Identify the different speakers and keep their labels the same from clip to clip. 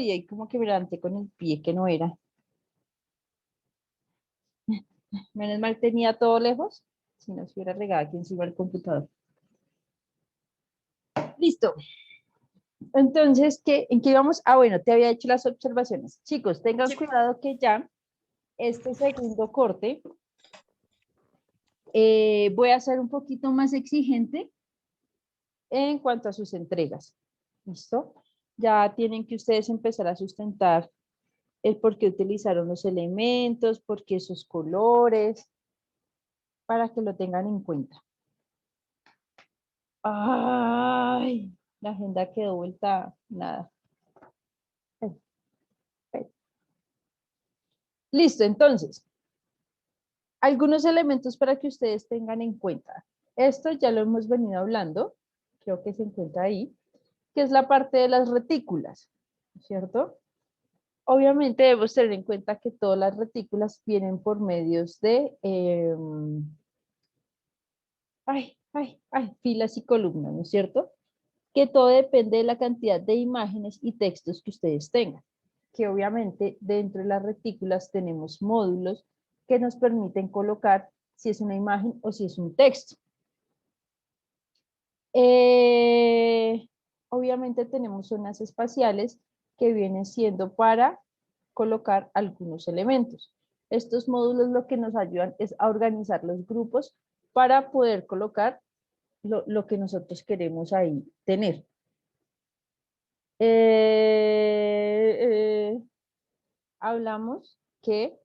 Speaker 1: y ahí como que me levanté con el pie que no era. Menos mal tenía todo lejos, si no se hubiera regado aquí encima del computador. Listo. Entonces, ¿en qué íbamos? Ah, bueno, te había hecho las observaciones. Chicos, tengan cuidado que ya este segundo corte voy a ser un poquito más exigente en cuanto a sus entregas. ¿Listo? Ya tienen que ustedes empezar a sustentar el por qué utilizaron los elementos, por qué esos colores, para que lo tengan en cuenta. Ay, la agenda quedó vuelta, nada. Listo, entonces, algunos elementos para que ustedes tengan en cuenta. Esto ya lo hemos venido hablando, creo que se encuentra ahí, que es la parte de las retículas, ¿cierto? Obviamente debemos tener en cuenta que todas las retículas vienen por medios de filas y columnas, ¿no es cierto? Que todo depende de la cantidad de imágenes y textos que ustedes tengan. Que obviamente dentro de las retículas tenemos módulos que nos permiten colocar si es una imagen o si es un texto. Eh, Obviamente tenemos zonas espaciales que vienen siendo para colocar algunos elementos. Estos módulos lo que nos ayudan es a organizar los grupos para poder colocar lo que nosotros queremos ahí tener. Hablamos que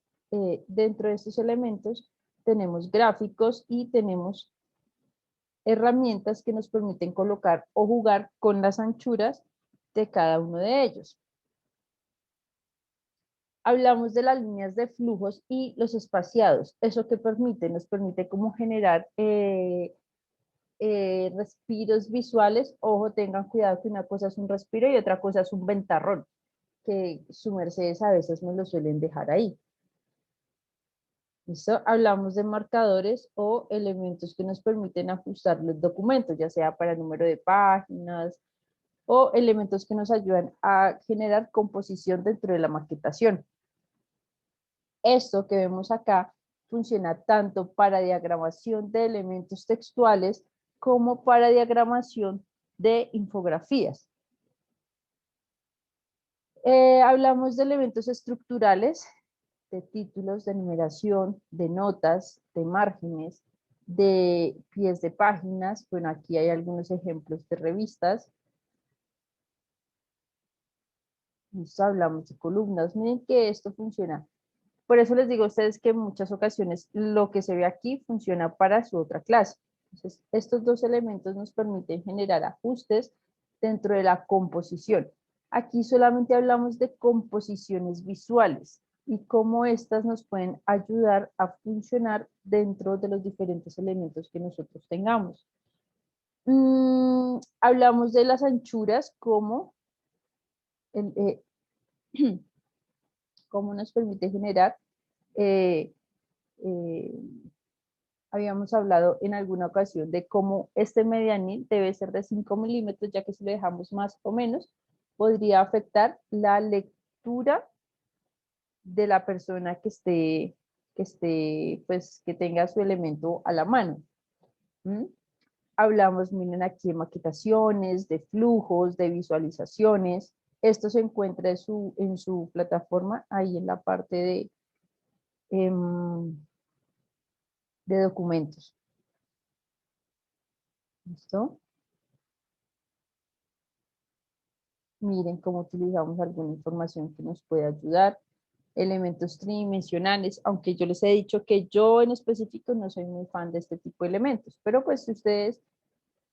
Speaker 1: dentro de estos elementos tenemos gráficos y tenemos herramientas que nos permiten colocar o jugar con las anchuras de cada uno de ellos. Hablamos de las líneas de flujos y los espaciados. ¿Eso qué permite? Nos permite como generar respiros visuales. Ojo, tengan cuidado que una cosa es un respiro y otra cosa es un ventarrón, que su mercedes a veces me lo suelen dejar ahí. ¿Listo? Hablamos de marcadores o elementos que nos permiten ajustar los documentos, ya sea para el número de páginas o elementos que nos ayudan a generar composición dentro de la maquetación. Esto que vemos acá funciona tanto para diagramación de elementos textuales como para diagramación de infografías. Hablamos de elementos estructurales, de títulos, de numeración, de notas, de márgenes, de pies de páginas. Bueno, aquí hay algunos ejemplos de revistas. Listo, hablamos de columnas. Miren que esto funciona. Por eso les digo a ustedes que en muchas ocasiones lo que se ve aquí funciona para su otra clase. Entonces, estos dos elementos nos permiten generar ajustes dentro de la composición. Aquí solamente hablamos de composiciones visuales y cómo estas nos pueden ayudar a funcionar dentro de los diferentes elementos que nosotros tengamos. Hablamos de las anchuras como cómo nos permite generar eh, eh, habíamos hablado en alguna ocasión de cómo este medianil debe ser de 5 milímetros, ya que si lo dejamos más o menos, podría afectar la lectura de la persona pues, que tenga su elemento a la mano. ¿Mm? Hablamos, miren aquí, de maquetaciones, de flujos, de visualizaciones. Esto se encuentra en su plataforma, ahí en la parte de documentos. ¿Listo? Miren cómo utilizamos alguna información que nos puede ayudar. Elementos tridimensionales, aunque yo les he dicho que yo en específico no soy muy fan de este tipo de elementos, pero pues si ustedes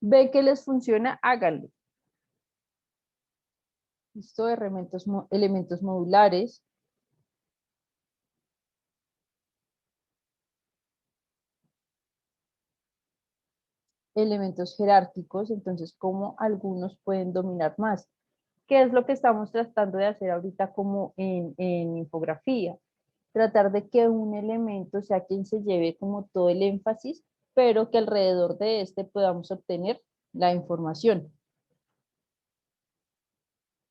Speaker 1: ven que les funciona, háganlo. ¿Listo? Elementos modulares. Elementos jerárquicos, entonces cómo algunos pueden dominar más. ¿Qué es lo que estamos tratando de hacer ahorita como en infografía? Tratar de que un elemento sea quien se lleve como todo el énfasis, pero que alrededor de este podamos obtener la información.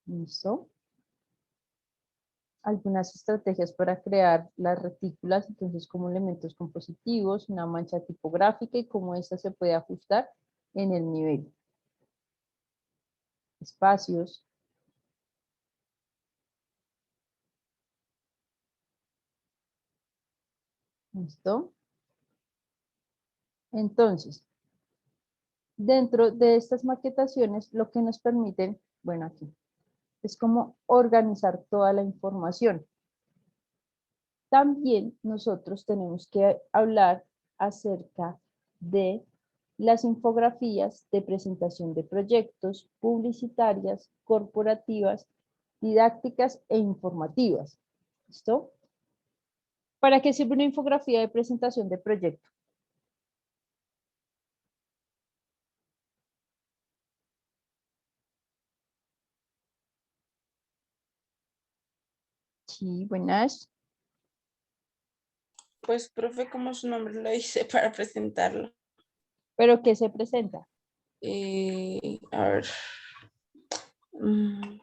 Speaker 1: ¿Listo? algunas estrategias para crear las retículas, entonces como elementos compositivos, una mancha tipográfica y cómo esta se puede ajustar en el nivel. Espacios. ¿Listo? Entonces, dentro de estas maquetaciones, lo que nos permiten, bueno, aquí, es como organizar toda la información. También nosotros tenemos que hablar acerca de las infografías de presentación de proyectos, publicitarias, corporativas, didácticas e informativas. ¿Listo? ¿Para qué sirve una infografía de presentación de proyecto? Sí, buenas.
Speaker 2: Pues, profe, como su nombre lo dice, para presentarlo.
Speaker 1: ¿Pero qué se presenta?
Speaker 2: A ver. mm,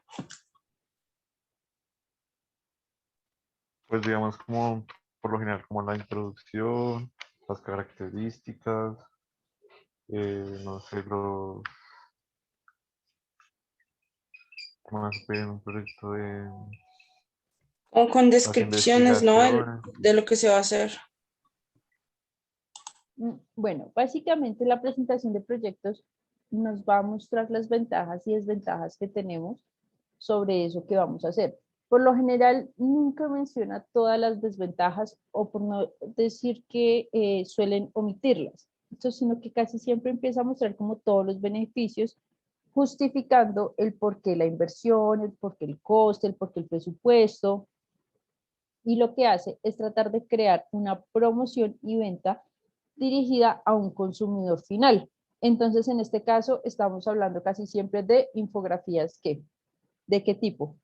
Speaker 3: Pues digamos como por lo general como la introducción, las características, no sé, más bien un proyecto de
Speaker 2: O con
Speaker 3: las
Speaker 2: descripciones, ¿no?
Speaker 3: investigaciones.
Speaker 2: De lo que se va a hacer.
Speaker 1: Bueno, básicamente la presentación de proyectos nos va a mostrar las ventajas y desventajas que tenemos sobre eso que vamos a hacer. Por lo general, nunca menciona todas las desventajas o por no decir que suelen omitirlas, esto, sino que casi siempre empieza a mostrar como todos los beneficios, justificando el por qué la inversión, el por qué el coste, el por qué el presupuesto, y lo que hace es tratar de crear una promoción y venta dirigida a un consumidor final. Entonces, en este caso, estamos hablando casi siempre de infografías que, ¿de qué tipo?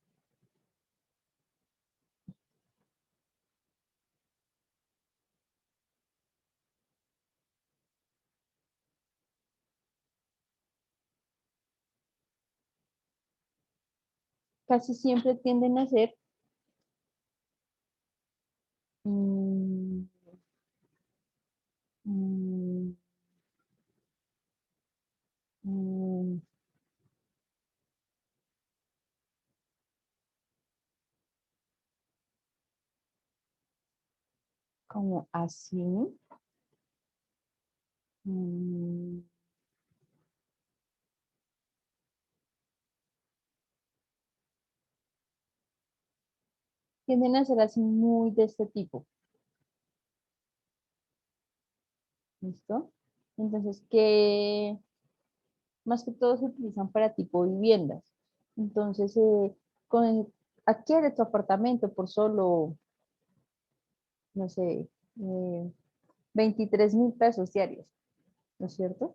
Speaker 1: Casi siempre tienden a ser mm, mm, mm, como así. mm, Tienden a ser así muy de este tipo. ¿Listo? Entonces, que más que todo se utilizan para tipo viviendas. Entonces, adquiere tu apartamento por solo, no sé, 23.000 pesos diarios, ¿no es cierto?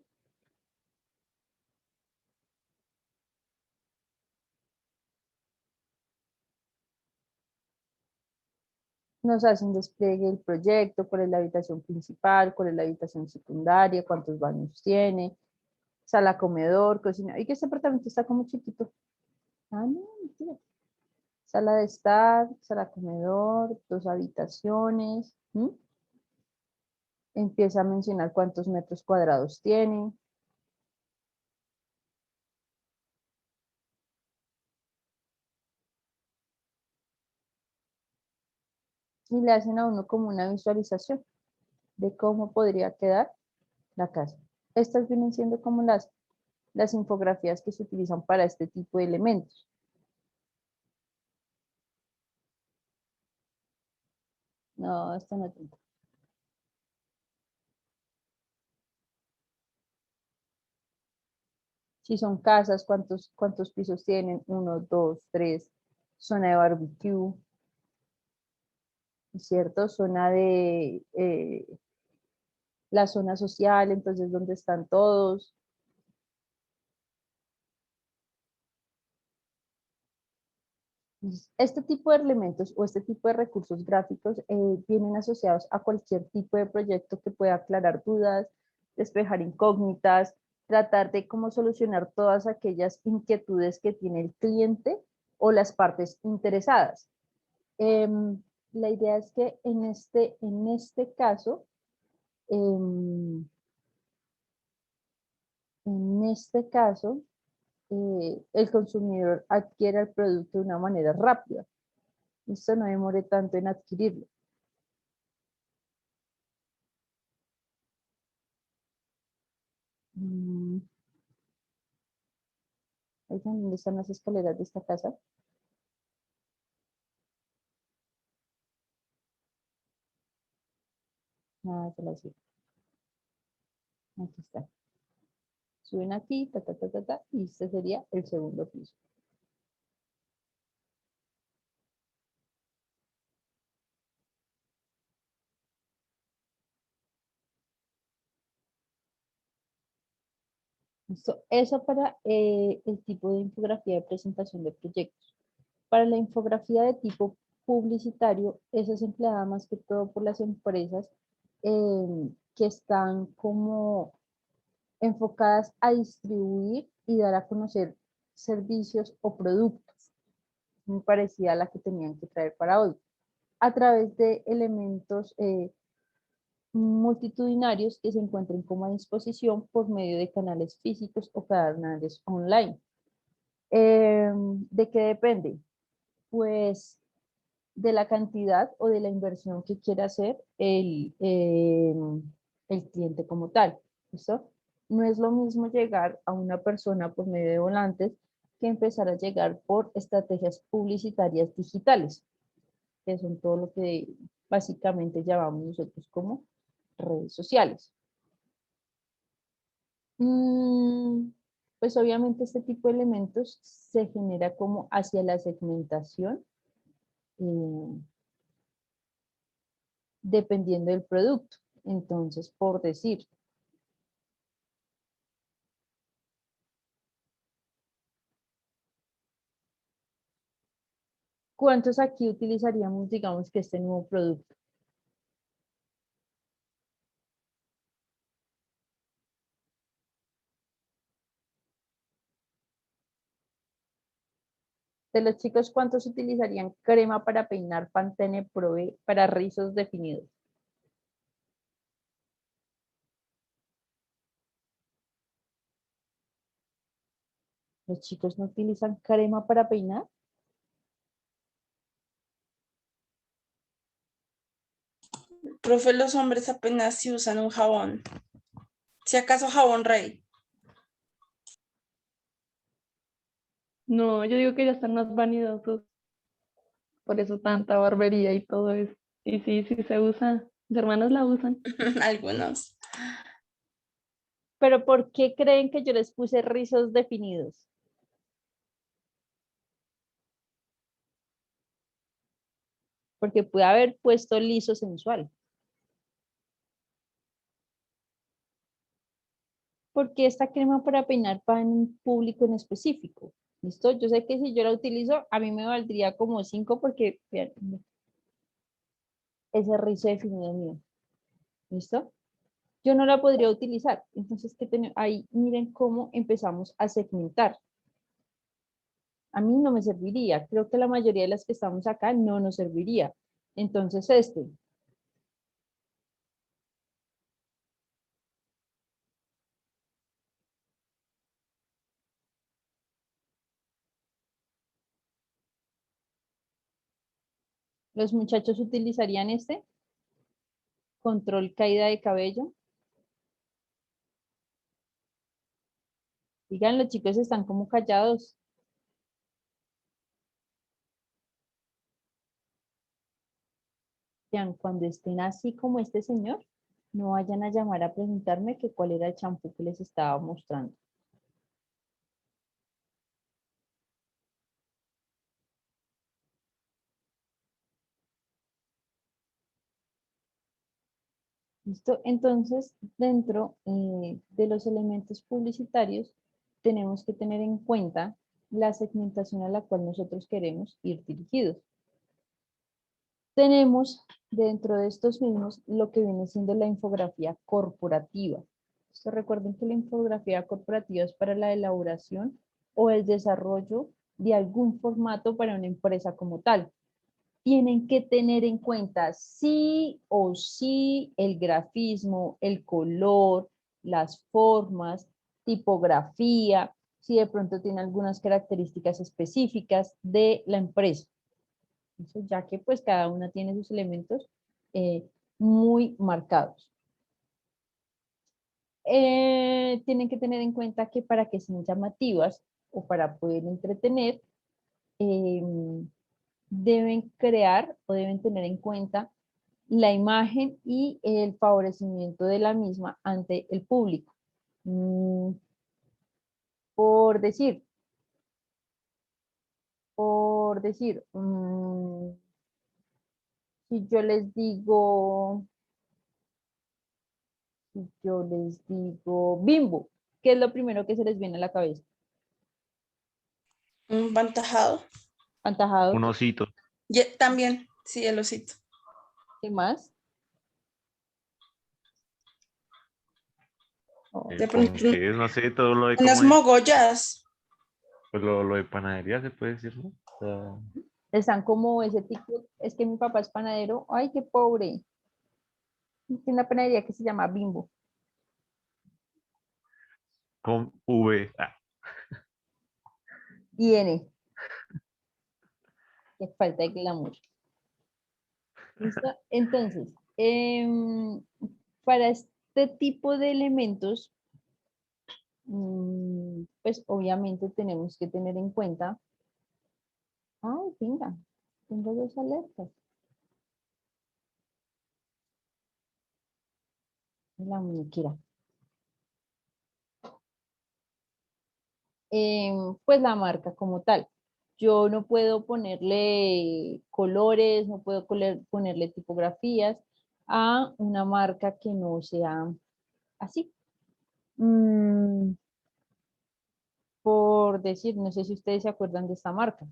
Speaker 1: Nos hace un despliegue del proyecto, cuál es la habitación principal, cuál es la habitación secundaria, cuántos baños tiene, sala, comedor, cocina. Y que este apartamento está como chiquito. Ah, no, mentira. Sala de estar, sala, comedor, 2 habitaciones. Empieza a mencionar cuántos metros cuadrados tiene. Y le hacen a uno como una visualización de cómo podría quedar la casa. Estas vienen siendo como las infografías que se utilizan para este tipo de elementos. No, esta no tanto. Si son casas, cuántos pisos tienen, 1, 2, 3, zona de barbecue, ¿cierto? Zona de la zona social, entonces, ¿dónde están todos? Este tipo de elementos o este tipo de recursos gráficos vienen asociados a cualquier tipo de proyecto que pueda aclarar dudas, despejar incógnitas, tratar de cómo solucionar todas aquellas inquietudes que tiene el cliente o las partes interesadas. La idea es que en este caso, el consumidor adquiere el producto de una manera rápida. Esto no demore tanto en adquirirlo. Oigan, ¿dónde están las escaleras de esta casa? Ah, se las vi. Aquí está. Suben aquí, y este sería el segundo piso. ¿Listo? Eso para el tipo de infografía de presentación de proyectos. Para la infografía de tipo publicitario, esa es empleada más que todo por las empresas que están como enfocadas a distribuir y dar a conocer servicios o productos, muy parecida a la que tenían que traer para hoy, a través de elementos multitudinarios que se encuentren como a disposición por medio de canales físicos o canales online. ¿De qué depende? Pues de la cantidad o de la inversión que quiera hacer el cliente como tal. ¿Listo? No es lo mismo llegar a una persona por medio de volantes que empezar a llegar por estrategias publicitarias digitales, que son todo lo que básicamente llamamos nosotros como redes sociales. Pues obviamente este tipo de elementos se genera como hacia la segmentación, dependiendo del producto. Entonces, por decir, ¿cuántos aquí utilizaríamos, digamos, que este nuevo producto? De los chicos, ¿cuántos utilizarían crema para peinar Pantene Pro para rizos definidos? ¿Los chicos no utilizan crema para peinar?
Speaker 2: Profe, los hombres apenas si usan un jabón. Si acaso jabón rey.
Speaker 4: No, yo digo que ya están más vanidosos, por eso tanta barbería y todo eso. Y sí, sí se usa, mis hermanos la usan.
Speaker 2: Algunos.
Speaker 1: ¿Pero por qué creen que yo les puse rizos definidos? Porque pude haber puesto liso sensual. Porque esta crema para peinar para un público en específico. ¿Listo? Yo sé que si yo la utilizo, a mí me valdría como 5 porque vean, ese rizo definido mío. ¿Listo? Yo no la podría utilizar. Entonces, ¿qué tenemos? Ahí miren cómo empezamos a segmentar. A mí no me serviría. Creo que la mayoría de las que estamos acá no nos serviría. Entonces, los muchachos utilizarían este control caída de cabello. Digan, los chicos están como callados. Vean, cuando estén así como este señor, no vayan a llamar a preguntarme que cuál era el champú que les estaba mostrando. ¿Listo? Entonces, dentro de los elementos publicitarios, tenemos que tener en cuenta la segmentación a la cual nosotros queremos ir dirigidos. Tenemos dentro de estos mismos lo que viene siendo la infografía corporativa. Recuerden que la infografía corporativa es para la elaboración o el desarrollo de algún formato para una empresa como tal. tienen que tener en cuenta sí o sí el grafismo, el color, las formas, tipografía, si de pronto tiene algunas características específicas de la empresa. Eso, ya que pues cada una tiene sus elementos muy marcados. Tienen que tener en cuenta que para que sean llamativas o para poder entretener, deben crear o deben tener en cuenta la imagen y el favorecimiento de la misma ante el público. Por decir, si yo les digo, Bimbo, ¿qué es lo primero que se les viene a la cabeza?
Speaker 2: Un pantajado.
Speaker 1: Pantajado,
Speaker 3: Un osito.
Speaker 2: También, sí, el osito.
Speaker 1: ¿qué más? Oh,
Speaker 2: De
Speaker 3: ¿Con
Speaker 2: pronto,
Speaker 3: qué es? No sé, todo lo de
Speaker 2: unas
Speaker 3: como es.
Speaker 2: mogollas.
Speaker 3: Pues lo de panadería se puede decir, ¿no? O sea,
Speaker 1: están como ese TikTok, es que mi papá es panadero, ay, qué pobre. Tiene una panadería que se llama Bimbo.
Speaker 3: con V. Ah,
Speaker 1: Y N, que falta de glamour. ¿Listo? Entonces, para este tipo de elementos, pues obviamente tenemos que tener en cuenta, ay, venga, tengo dos alertas. La muñequera. Pues la marca como tal. Yo no puedo ponerle colores, no puedo ponerle tipografías a una marca que no sea así. Mm, por decir, no sé si ustedes se acuerdan de esta marca.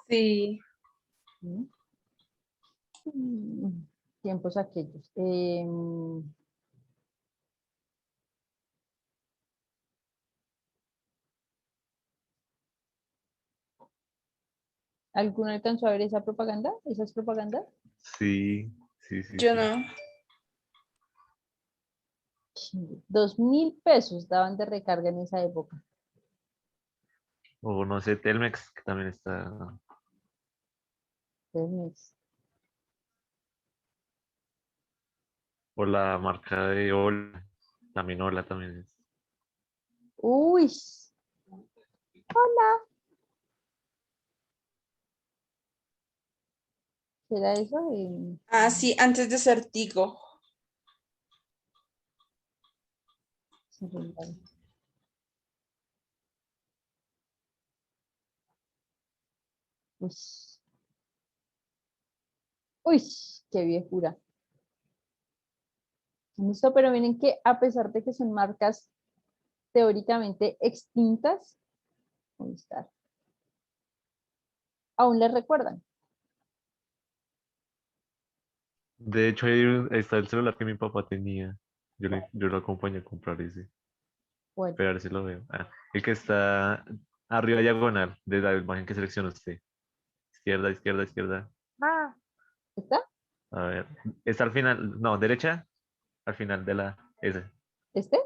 Speaker 2: Sí.
Speaker 1: ¿No? Tiempos aquellos. ¿Alguno alcanzó a ver esa propaganda? ¿Esas propagandas?
Speaker 3: sí, sí, sí,
Speaker 2: Yo
Speaker 3: sí.
Speaker 2: no.
Speaker 1: 2.000 pesos daban de recarga en esa época.
Speaker 3: O no sé, Telmex, que también está.
Speaker 1: Entonces,
Speaker 3: O la marca de Ola. También Ola también es.
Speaker 1: uy, ¿qué era eso?
Speaker 2: Ah, sí, antes de ser Tigo.
Speaker 1: Celular. Uy, uy, qué viejura. Listo, pero miren que a pesar de que son marcas teóricamente extintas, ¿dónde está? Aún les recuerdan.
Speaker 3: De hecho, ahí está el celular que mi papá tenía. Yo lo acompañé a comprar ese.
Speaker 1: Bueno,
Speaker 3: Espera a ver si lo veo. Ah, el que está arriba diagonal de la imagen que selecciona usted. Izquierda, izquierda, izquierda.
Speaker 1: ¿está?
Speaker 3: A ver. Está al final. No, derecha. Al final de la. Ese.
Speaker 1: ¿Este?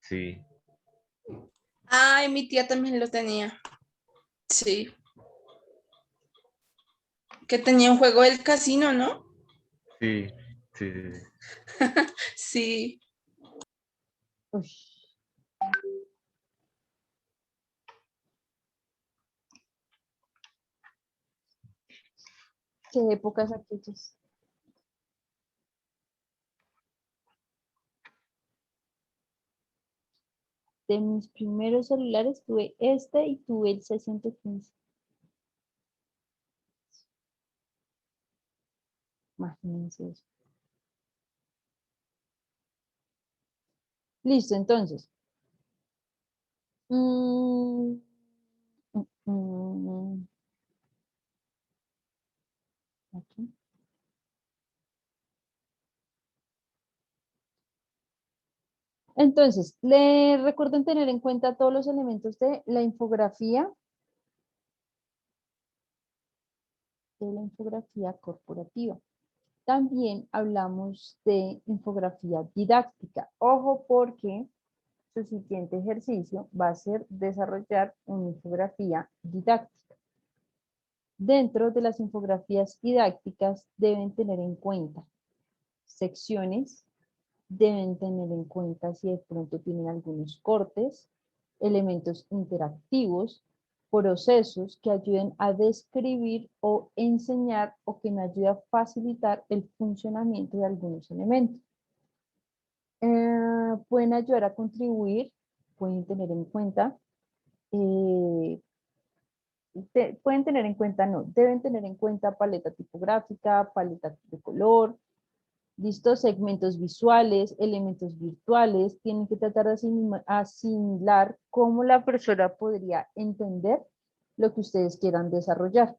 Speaker 3: Sí,
Speaker 2: Ay, mi tía también lo tenía. Sí. Que tenía un juego del casino, ¿no?
Speaker 3: sí, sí, sí, sí.
Speaker 2: Sí.
Speaker 1: Uy, qué épocas aquellas. De mis primeros celulares tuve este y tuve el 615. Imagínense eso. Listo, entonces. Mm, mm, aquí. Entonces, le recuerden tener en cuenta todos los elementos de la infografía de la infografía corporativa. También hablamos de infografía didáctica. Ojo porque su siguiente ejercicio va a ser desarrollar una infografía didáctica. Dentro de las infografías didácticas deben tener en cuenta secciones, deben tener en cuenta si de pronto tienen algunos cortes, elementos interactivos, procesos que ayuden a describir o enseñar o que nos ayuden a facilitar el funcionamiento de algunos elementos. Pueden ayudar a contribuir, pueden tener en cuenta, pueden tener en cuenta, no, deben tener en cuenta paleta tipográfica, paleta de color, listos segmentos visuales, elementos virtuales, tienen que tratar de asimilar cómo la persona podría entender lo que ustedes quieran desarrollar.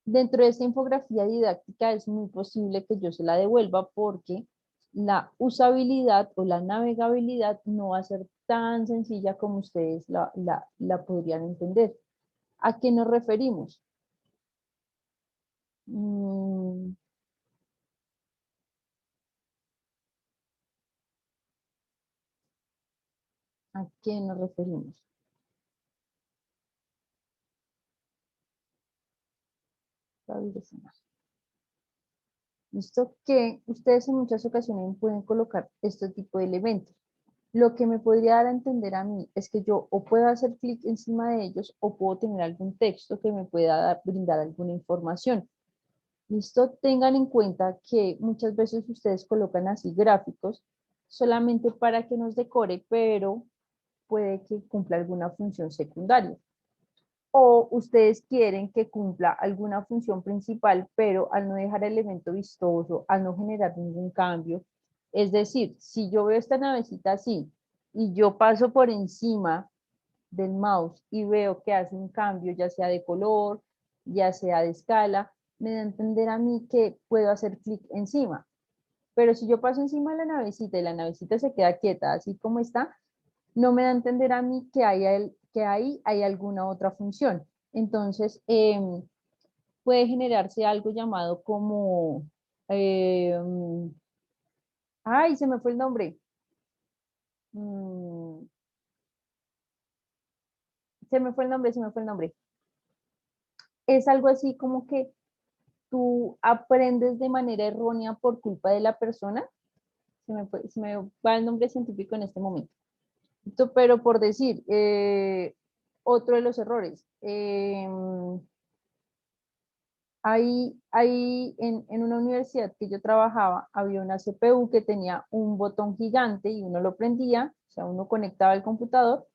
Speaker 1: Dentro de esta infografía didáctica es muy posible que yo se la devuelva porque la usabilidad o la navegabilidad no va a ser tan sencilla como ustedes la podrían entender. ¿A qué nos referimos? ¿A qué nos referimos? Listo, que ustedes en muchas ocasiones pueden colocar este tipo de elementos. Lo que me podría dar a entender a mí es que yo o puedo hacer clic encima de ellos o puedo tener algún texto que me pueda brindar alguna información. Listo, tengan en cuenta que muchas veces ustedes colocan así gráficos solamente para que nos decore, pero puede que cumpla alguna función secundaria. O ustedes quieren que cumpla alguna función principal, pero al no dejar el elemento vistoso, al no generar ningún cambio. Es decir, si yo veo esta navecita así y yo paso por encima del mouse y veo que hace un cambio, ya sea de color, ya sea de escala, me da a entender a mí que puedo hacer clic encima. Pero si yo paso encima de la navecita y la navecita se queda quieta, así como está, no me da a entender a mí que ahí hay alguna otra función. Entonces, puede generarse algo llamado como, ay, se me fue el nombre. Mm, se me fue el nombre. Es algo así como que tú aprendes de manera errónea por culpa de la persona. Se me va el nombre científico en este momento. Pero por decir, otro de los errores. Ahí en una universidad que yo trabajaba, había una CPU que tenía un botón gigante y uno lo prendía, o sea, uno conectaba el computador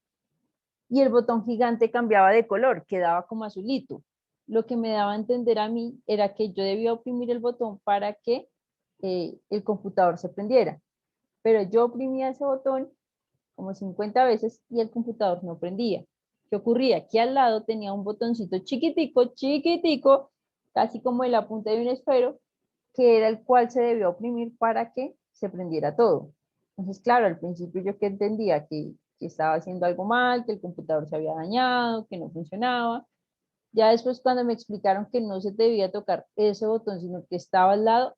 Speaker 1: y el botón gigante cambiaba de color, quedaba como azulito. Lo que me daba a entender a mí era que yo debía oprimir el botón para que el computador se prendiera. Pero yo oprimía ese botón como 50 veces y el computador no prendía. ¿Qué ocurría? Aquí al lado tenía un botoncito chiquitico, chiquitico, casi como en la punta de un esfero, que era el cual se debió oprimir para que se prendiera todo. Entonces, claro, al principio yo que entendía que estaba haciendo algo mal, que el computador se había dañado, que no funcionaba. Ya después cuando me explicaron que no se debía tocar ese botón, sino que estaba al lado,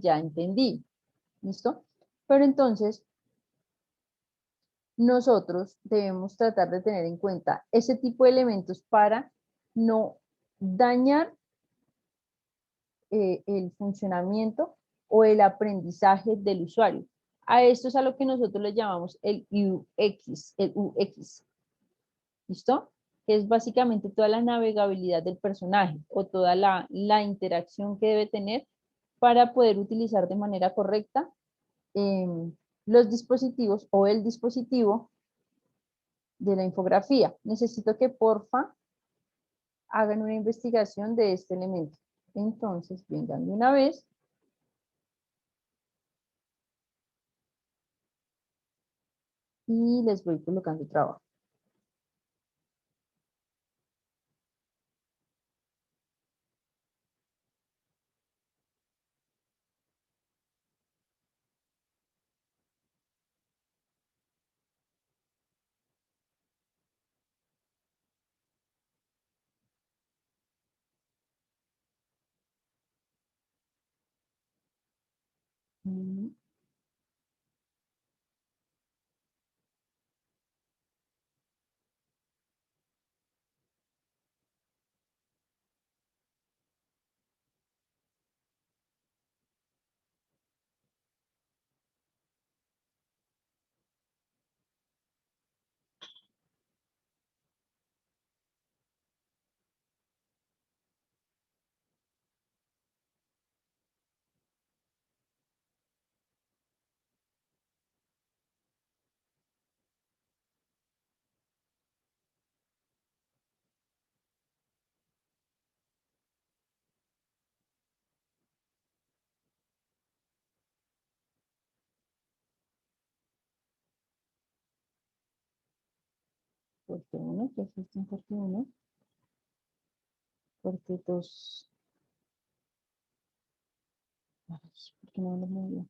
Speaker 1: ya entendí. ¿Listo? Pero entonces, nosotros debemos tratar de tener en cuenta ese tipo de elementos para no dañar el funcionamiento o el aprendizaje del usuario. A esto es a lo que nosotros le llamamos el UX. ¿Listo? Que es básicamente toda la navegabilidad del personaje o toda la interacción que debe tener para poder utilizar de manera correcta los dispositivos o el dispositivo de la infografía. Necesito que porfa hagan una investigación de este elemento. Entonces, vengan de una vez. Y les voy colocando trabajo. Mm, corte 1, que es este en corte 1, corte 2. Ay, ¿por qué no lo movió?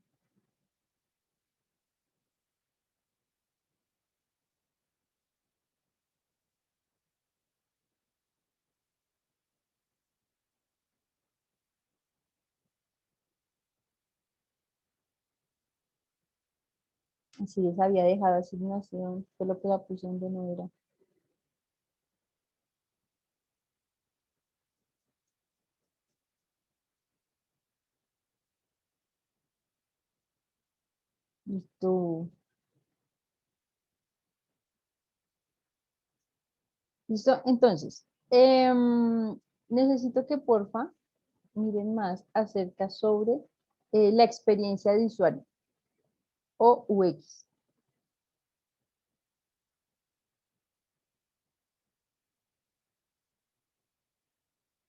Speaker 1: Así les había dejado asignación, solo que la puse donde no era. Listo. Listo. Entonces, necesito que porfa miren más acerca sobre la experiencia de usuario o UX.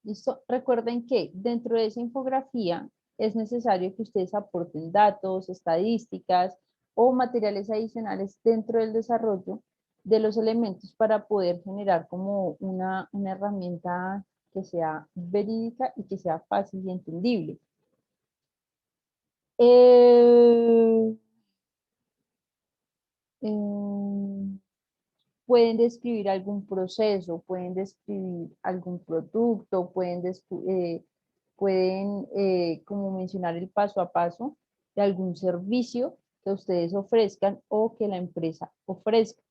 Speaker 1: ¿Listo? Recuerden que dentro de esa infografía es necesario que ustedes aporten datos, estadísticas o materiales adicionales dentro del desarrollo de los elementos para poder generar como una herramienta que sea verídica y que sea fácil y entendible. Eh, eh, pueden describir algún proceso, pueden describir algún producto, pueden como mencionar el paso a paso de algún servicio que ustedes ofrezcan o que la empresa ofrezca.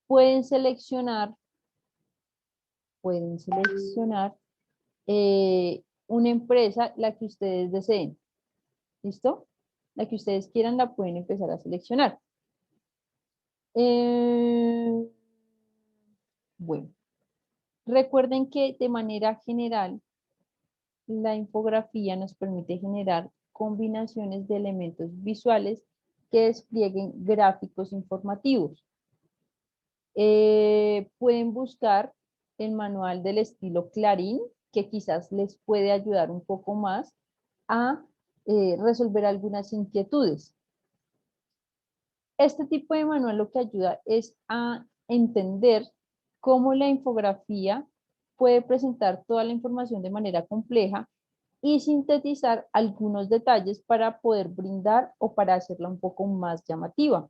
Speaker 1: Pueden seleccionar, pueden seleccionar una empresa, la que ustedes deseen. ¿Listo? La que ustedes quieran la pueden empezar a seleccionar. Bueno, recuerden que de manera general la infografía nos permite generar combinaciones de elementos visuales que desplieguen gráficos informativos. Pueden buscar el manual del estilo Clarín, que quizás les puede ayudar un poco más a resolver algunas inquietudes. Este tipo de manual lo que ayuda es a entender cómo la infografía puede presentar toda la información de manera compleja y sintetizar algunos detalles para poder brindar o para hacerla un poco más llamativa.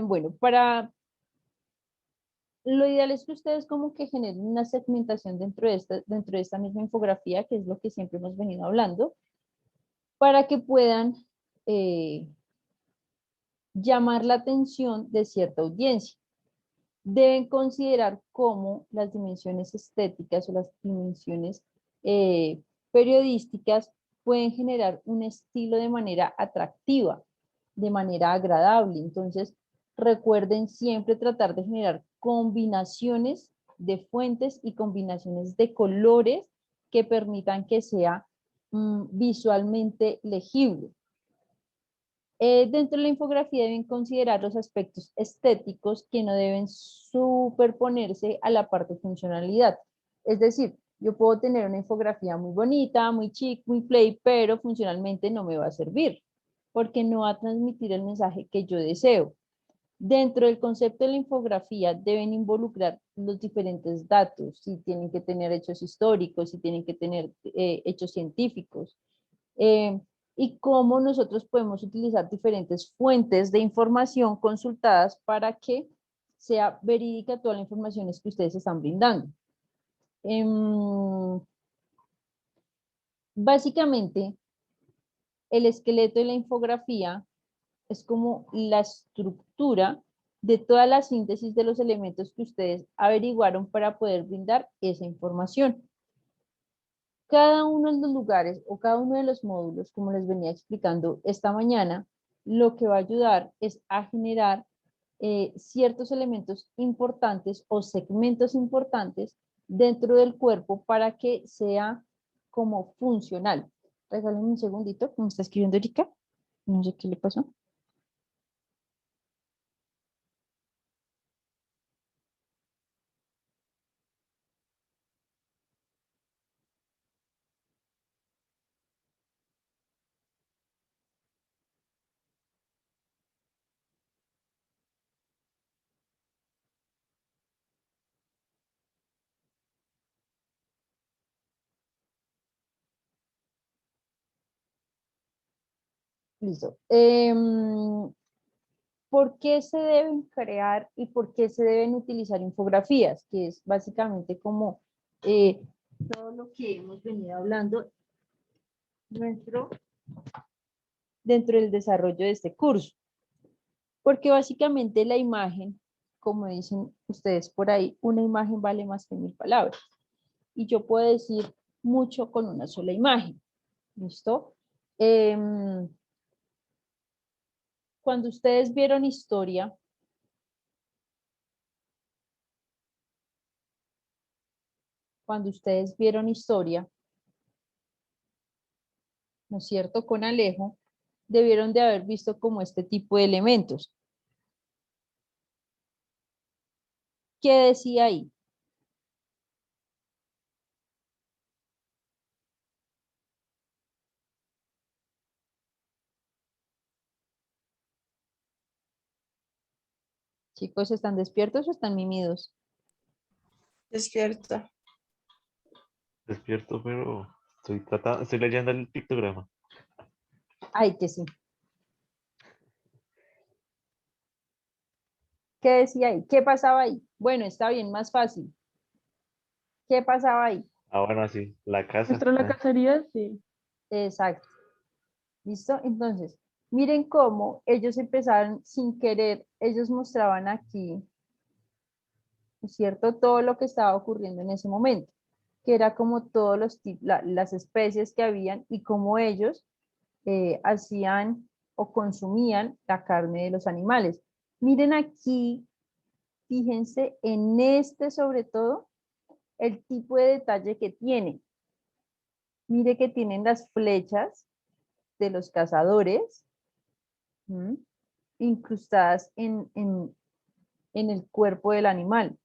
Speaker 1: Bueno, lo ideal es que ustedes como que generen una segmentación dentro de esta misma infografía, que es lo que siempre hemos venido hablando, para que puedan llamar la atención de cierta audiencia. Deben considerar cómo las dimensiones estéticas o las dimensiones periodísticas pueden generar un estilo de manera atractiva, de manera agradable. Entonces, recuerden siempre tratar de generar combinaciones de fuentes y combinaciones de colores que permitan que sea visualmente legible. Dentro de la infografía deben considerar los aspectos estéticos que no deben superponerse a la parte de funcionalidad. Es decir, yo puedo tener una infografía muy bonita, muy chic, muy play, pero funcionalmente no me va a servir porque no va a transmitir el mensaje que yo deseo. Dentro del concepto de la infografía deben involucrar los diferentes datos, si tienen que tener hechos históricos, si tienen que tener hechos científicos, eh, y cómo nosotros podemos utilizar diferentes fuentes de información consultadas para que sea verídica toda la información que ustedes están brindando. Básicamente, el esqueleto de la infografía es como la estructura de toda la síntesis de los elementos que ustedes averiguaron para poder brindar esa información. Cada uno de los lugares o cada uno de los módulos, como les venía explicando esta mañana, lo que va a ayudar es a generar ciertos elementos importantes o segmentos importantes dentro del cuerpo para que sea como funcional. Regálenme un segundito, me está escribiendo Erika. No sé qué le pasó. Listo. ¿Por qué se deben crear y por qué se deben utilizar infografías? Que es básicamente como todo lo que hemos venido hablando dentro del desarrollo de este curso. Porque básicamente la imagen, como dicen ustedes por ahí, una imagen vale más que 1000 palabras. Y yo puedo decir mucho con una sola imagen. ¿Listo? Cuando ustedes vieron historia, ¿no es cierto? Con Alejo, debieron de haber visto como este tipo de elementos. ¿Qué decía ahí? Chicos, ¿están despiertos o están mimidos?
Speaker 2: Despierta.
Speaker 3: Despierto, pero estoy leyendo el pictograma.
Speaker 1: Ay, que sí. ¿Qué decía ahí? ¿Qué pasaba ahí? Bueno, está bien, más fácil. ¿Qué pasaba ahí?
Speaker 3: Ah, bueno, sí, la casa.
Speaker 4: Dentro de la cacería, sí.
Speaker 1: Exacto. ¿Listo? Entonces, miren cómo ellos empezaron sin querer, ellos mostraban aquí, ¿no es cierto? Todo lo que estaba ocurriendo en ese momento, que era como todos las especies que habían y cómo ellos hacían o consumían la carne de los animales. Miren aquí, fíjense en este sobre todo, el tipo de detalle que tiene. Mire que tienen las flechas de los cazadores, ¿m? Incrustadas en el cuerpo del animal.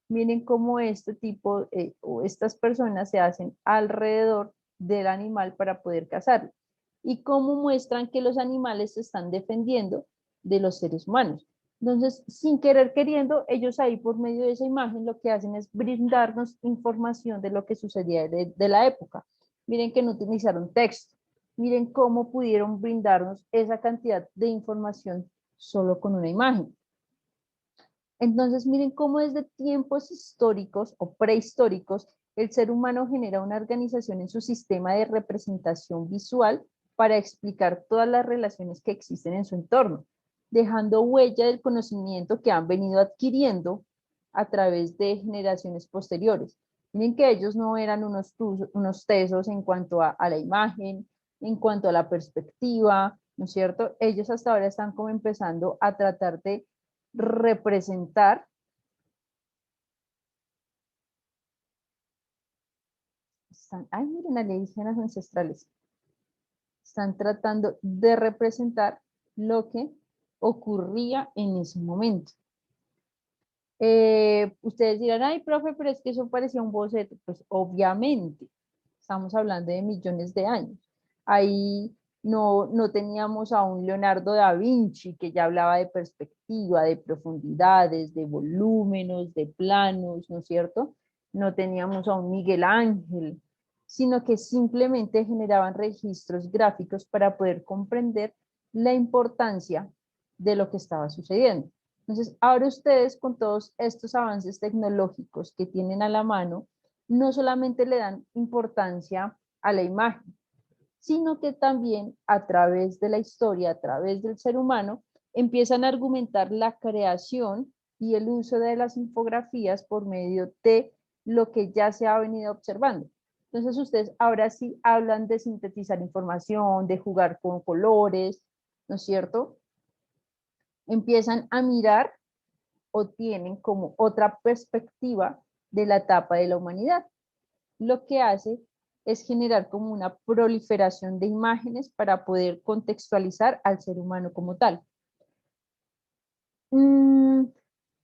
Speaker 1: Miren cómo este tipo o estas personas se hacen alrededor del animal para poder cazarlo. Y cómo muestran que los animales se están defendiendo de los seres humanos. Entonces, sin querer queriendo, ellos ahí por medio de esa imagen lo que hacen es brindarnos información de lo que sucedía de la época. Miren que no utilizaron texto. Miren cómo pudieron brindarnos esa cantidad de información solo con una imagen. Entonces, miren cómo desde tiempos históricos o prehistóricos, el ser humano genera una organización en su sistema de representación visual para explicar todas las relaciones que existen en su entorno, dejando huella del conocimiento que han venido adquiriendo a través de generaciones posteriores. Miren que ellos no eran unos tesos en cuanto a la imagen, en cuanto a la perspectiva, ¿no es cierto? Ellos hasta ahora están como empezando a tratar de representar, ay, miren, alienígenas ancestrales, están tratando de representar lo que ocurría en ese momento. Ustedes dirán, ay, profe, pero es que eso parecía un boceto. Pues obviamente, estamos hablando de millones de años. Ahí no teníamos a un Leonardo da Vinci que ya hablaba de perspectiva, de profundidades, de volúmenes, de planos, ¿no es cierto? No teníamos a un Miguel Ángel, sino que simplemente generaban registros gráficos para poder comprender la importancia de lo que estaba sucediendo. Entonces, ahora ustedes con todos estos avances tecnológicos que tienen a la mano, no solamente le dan importancia a la imagen, sino que también a través de la historia, a través del ser humano, empiezan a argumentar la creación y el uso de las infografías por medio de lo que ya se ha venido observando. Entonces ustedes ahora sí hablan de sintetizar información, de jugar con colores, ¿no es cierto? Empiezan a mirar o tienen como otra perspectiva de la etapa de la humanidad. Lo que hace es generar como una proliferación de imágenes para poder contextualizar al ser humano como tal.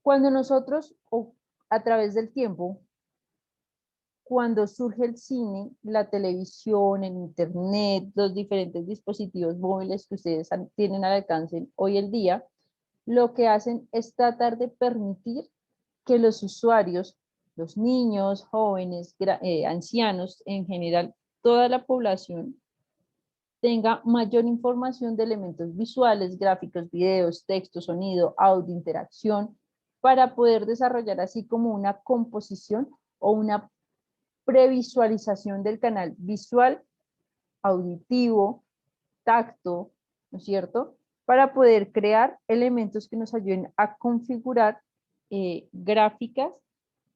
Speaker 1: Cuando nosotros, o a través del tiempo, cuando surge el cine, la televisión, el internet, los diferentes dispositivos móviles que ustedes tienen al alcance hoy en día, lo que hacen es tratar de permitir que los usuarios, los niños, jóvenes, ancianos, en general, toda la población, tenga mayor información de elementos visuales, gráficos, videos, texto, sonido, audio, interacción, para poder desarrollar así como una composición o una previsualización del canal visual, auditivo, tacto, ¿no es cierto? Para poder crear elementos que nos ayuden a configurar gráficas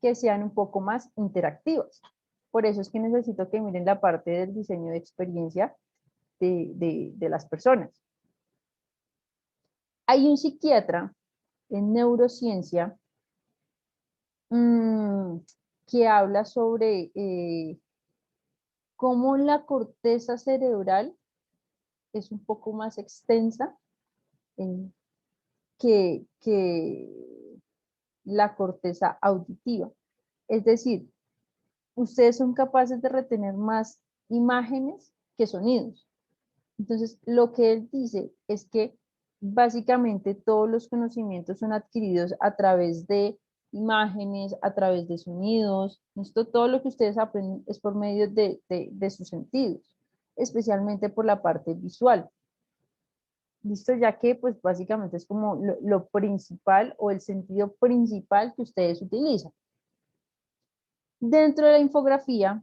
Speaker 1: que sean un poco más interactivas. Por eso es que necesito que miren la parte del diseño de experiencia de las personas. Hay un psiquiatra en neurociencia que habla sobre cómo la corteza cerebral es un poco más extensa que la corteza auditiva. Es decir, ustedes son capaces de retener más imágenes que sonidos. Entonces, lo que él dice es que básicamente todos los conocimientos son adquiridos a través de imágenes, a través de sonidos. Esto, todo lo que ustedes aprenden es por medio de sus sentidos, especialmente por la parte visual. Listo, ya que pues básicamente es como lo principal o el sentido principal que ustedes utilizan. Dentro de la infografía,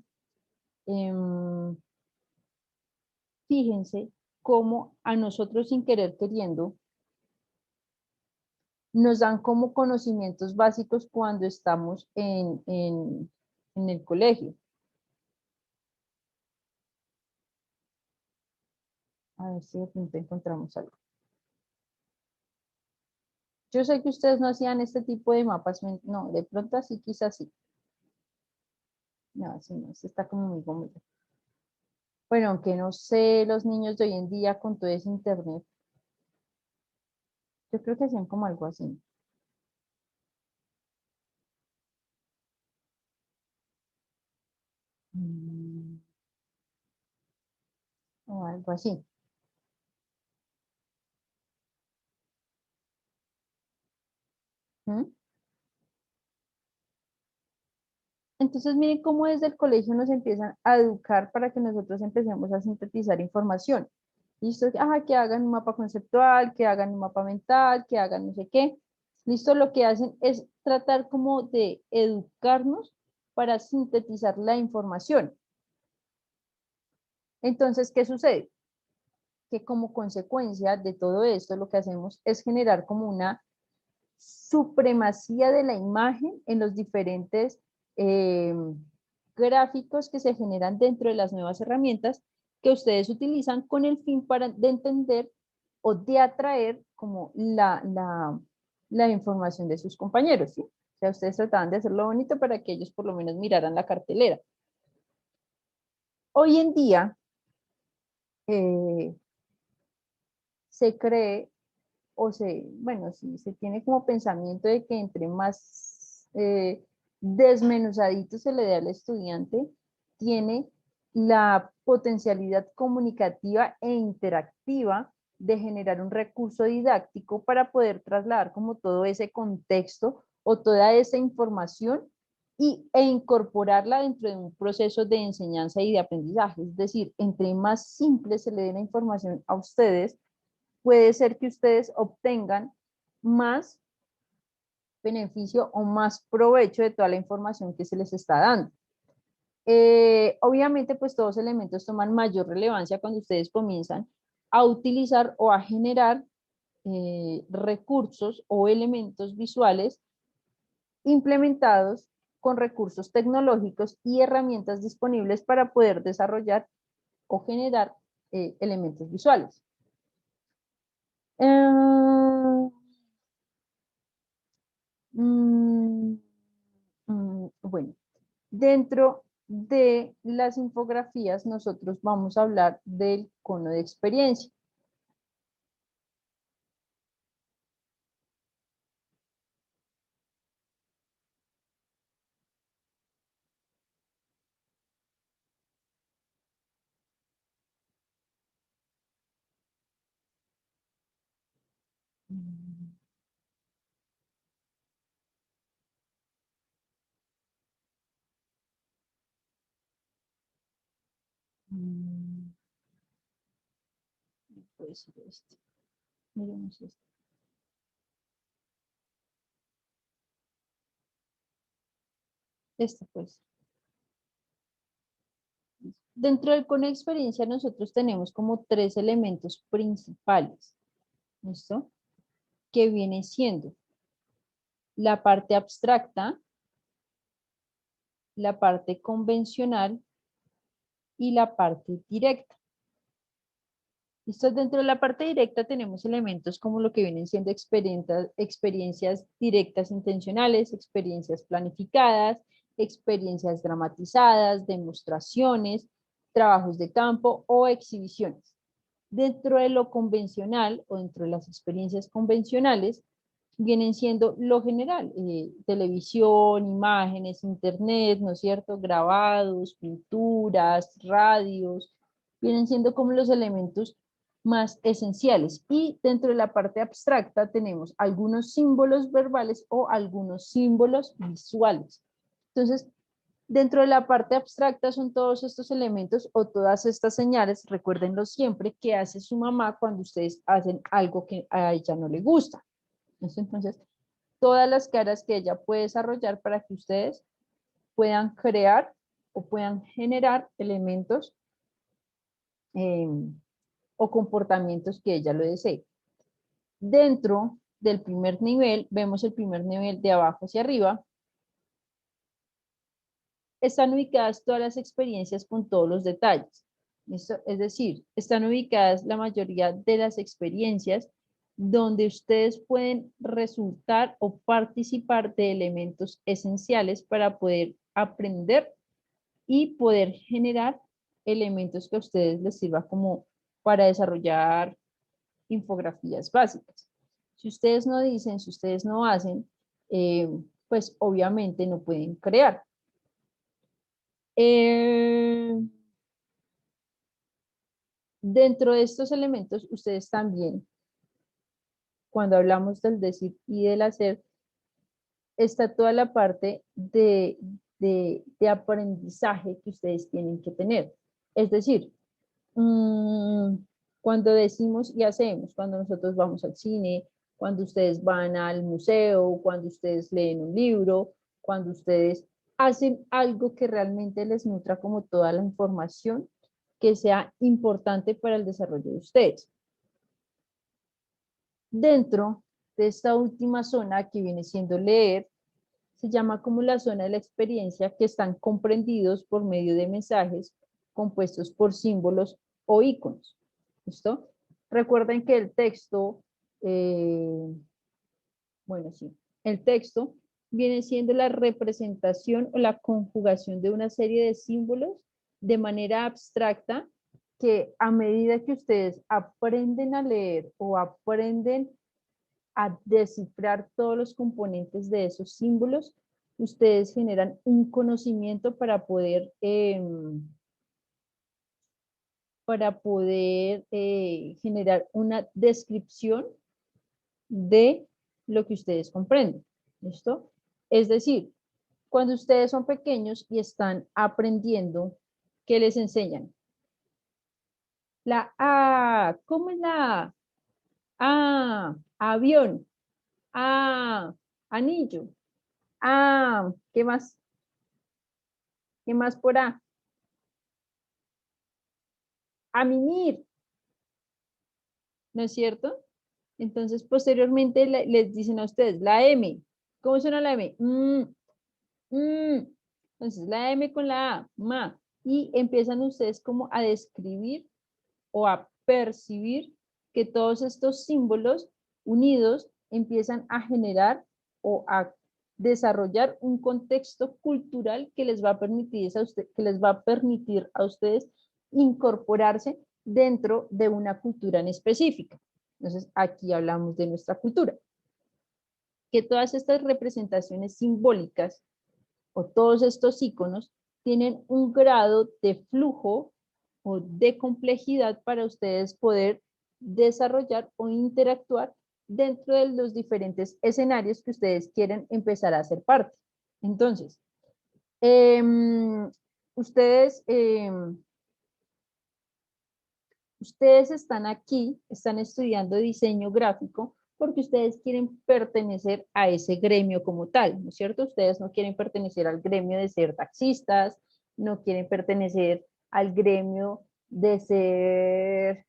Speaker 1: fíjense cómo a nosotros sin querer queriendo nos dan como conocimientos básicos cuando estamos en el colegio. A ver si de pronto encontramos algo. Yo sé que ustedes no hacían este tipo de mapas, no, de pronto así quizás sí. No, así no, este está como muy bonito. Bueno, aunque no sé, los niños de hoy en día con todo ese internet, yo creo que hacían como algo así. O algo así. ¿Mm? Entonces, miren cómo desde el colegio nos empiezan a educar para que nosotros empecemos a sintetizar información. Listo, que hagan un mapa conceptual, que hagan un mapa mental, que hagan no sé qué. Listo, lo que hacen es tratar como de educarnos para sintetizar la información. Entonces, ¿qué sucede? Que como consecuencia de todo esto, lo que hacemos es generar como una supremacía de la imagen en los diferentes gráficos que se generan dentro de las nuevas herramientas que ustedes utilizan con el fin de entender o de atraer como la información de sus compañeros, ¿sí? O sea, ustedes trataban de hacerlo bonito para que ellos por lo menos miraran la cartelera. Hoy en día se cree bueno, sí, se tiene como pensamiento de que entre más desmenuzadito se le dé al estudiante, tiene la potencialidad comunicativa e interactiva de generar un recurso didáctico para poder trasladar como todo ese contexto o toda esa información e incorporarla dentro de un proceso de enseñanza y de aprendizaje. Es decir, entre más simple se le dé la información a ustedes, puede ser que ustedes obtengan más beneficio o más provecho de toda la información que se les está dando. Obviamente, pues todos los elementos toman mayor relevancia cuando ustedes comienzan a utilizar o a generar recursos o elementos visuales implementados con recursos tecnológicos y herramientas disponibles para poder desarrollar o generar elementos visuales. Bueno, dentro de las infografías nosotros vamos a hablar del cono de experiencia. Puede ser este. Miremos este. Este pues. Dentro del cono de experiencia nosotros tenemos como 3 elementos principales. ¿Listo? Que viene siendo la parte abstracta, la parte convencional y la parte directa. ¿Listo? Dentro de la parte directa tenemos elementos como lo que vienen siendo experiencias directas intencionales, experiencias planificadas, experiencias dramatizadas, demostraciones, trabajos de campo o exhibiciones. Dentro de lo convencional o dentro de las experiencias convencionales vienen siendo lo general, televisión, imágenes, internet, ¿no es cierto? Grabados, pinturas, radios, vienen siendo como los elementos más esenciales. Y dentro de la parte abstracta tenemos algunos símbolos verbales o algunos símbolos visuales. Entonces, dentro de la parte abstracta son todos estos elementos o todas estas señales, recuérdenlo siempre, que hace su mamá cuando ustedes hacen algo que a ella no le gusta. Entonces, todas las caras que ella puede desarrollar para que ustedes puedan crear o puedan generar elementos o comportamientos que ella lo desee. Dentro del primer nivel, vemos el primer nivel de abajo hacia arriba, están ubicadas todas las experiencias con todos los detalles. ¿Listo? Es decir, están ubicadas la mayoría de las experiencias donde ustedes pueden resultar o participar de elementos esenciales para poder aprender y poder generar elementos que a ustedes les sirva como para desarrollar infografías básicas. Si ustedes no dicen, si ustedes no hacen, pues obviamente no pueden crear. Dentro de estos elementos, ustedes también, cuando hablamos del decir y del hacer, está toda la parte de aprendizaje que ustedes tienen que tener. Es decir, cuando decimos y hacemos, cuando nosotros vamos al cine, cuando ustedes van al museo, cuando ustedes leen un libro, cuando ustedes hacen algo que realmente les nutra como toda la información que sea importante para el desarrollo de ustedes. Dentro de esta última zona que viene siendo leer, se llama como la zona de la experiencia, que están comprendidos por medio de mensajes compuestos por símbolos o iconos. ¿Listo? Recuerden que el texto, bueno, sí, el texto viene siendo la representación o la conjugación de una serie de símbolos de manera abstracta que a medida que ustedes aprenden a leer o aprenden a descifrar todos los componentes de esos símbolos, ustedes generan un conocimiento para poder generar una descripción de lo que ustedes comprenden. ¿Listo? Es decir, cuando ustedes son pequeños y están aprendiendo, ¿qué les enseñan? La A, ¿cómo es la A? Avión. Ah, Anillo. Ah, ¿qué más? ¿Qué más por A? A mimir, ¿no es cierto? Entonces, posteriormente les dicen a ustedes la M. ¿Cómo suena la M? Entonces, la M con la A, ma. Y empiezan ustedes como a describir o a percibir que todos estos símbolos unidos empiezan a generar o a desarrollar un contexto cultural que les va a permitir a ustedes incorporarse dentro de una cultura en específica. Entonces, aquí hablamos de nuestra cultura. Que todas estas representaciones simbólicas o todos estos iconos tienen un grado de flujo o de complejidad para ustedes poder desarrollar o interactuar dentro de los diferentes escenarios que ustedes quieren empezar a hacer parte. Entonces, ustedes, ustedes están aquí, están estudiando diseño gráfico porque ustedes quieren pertenecer a ese gremio como tal, ¿no es cierto? Ustedes no quieren pertenecer al gremio de ser taxistas, no quieren pertenecer al gremio de ser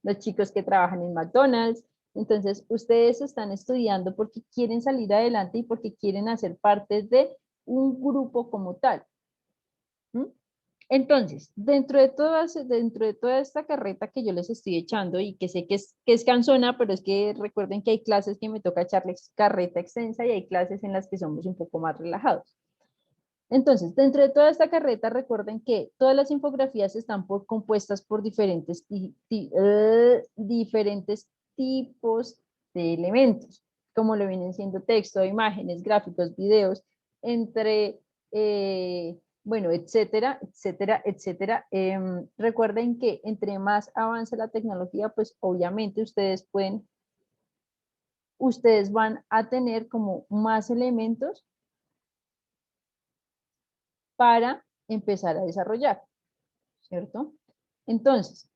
Speaker 1: los chicos que trabajan en McDonald's. Entonces, ustedes están estudiando porque quieren salir adelante y porque quieren hacer parte de un grupo como tal. ¿Mm? Entonces, dentro de toda esta carreta que yo les estoy echando y que sé que es cansona, pero es que recuerden que hay clases que me toca echarles carreta extensa y hay clases en las que somos un poco más relajados. Entonces, dentro de toda esta carreta, recuerden que todas las infografías están compuestas por diferentes tipos de elementos, como lo vienen siendo texto, imágenes, gráficos, videos, entre, bueno, etcétera, etcétera, etcétera. Recuerden que entre más avance la tecnología, pues obviamente ustedes van a tener como más elementos para empezar a desarrollar, ¿cierto? Entonces,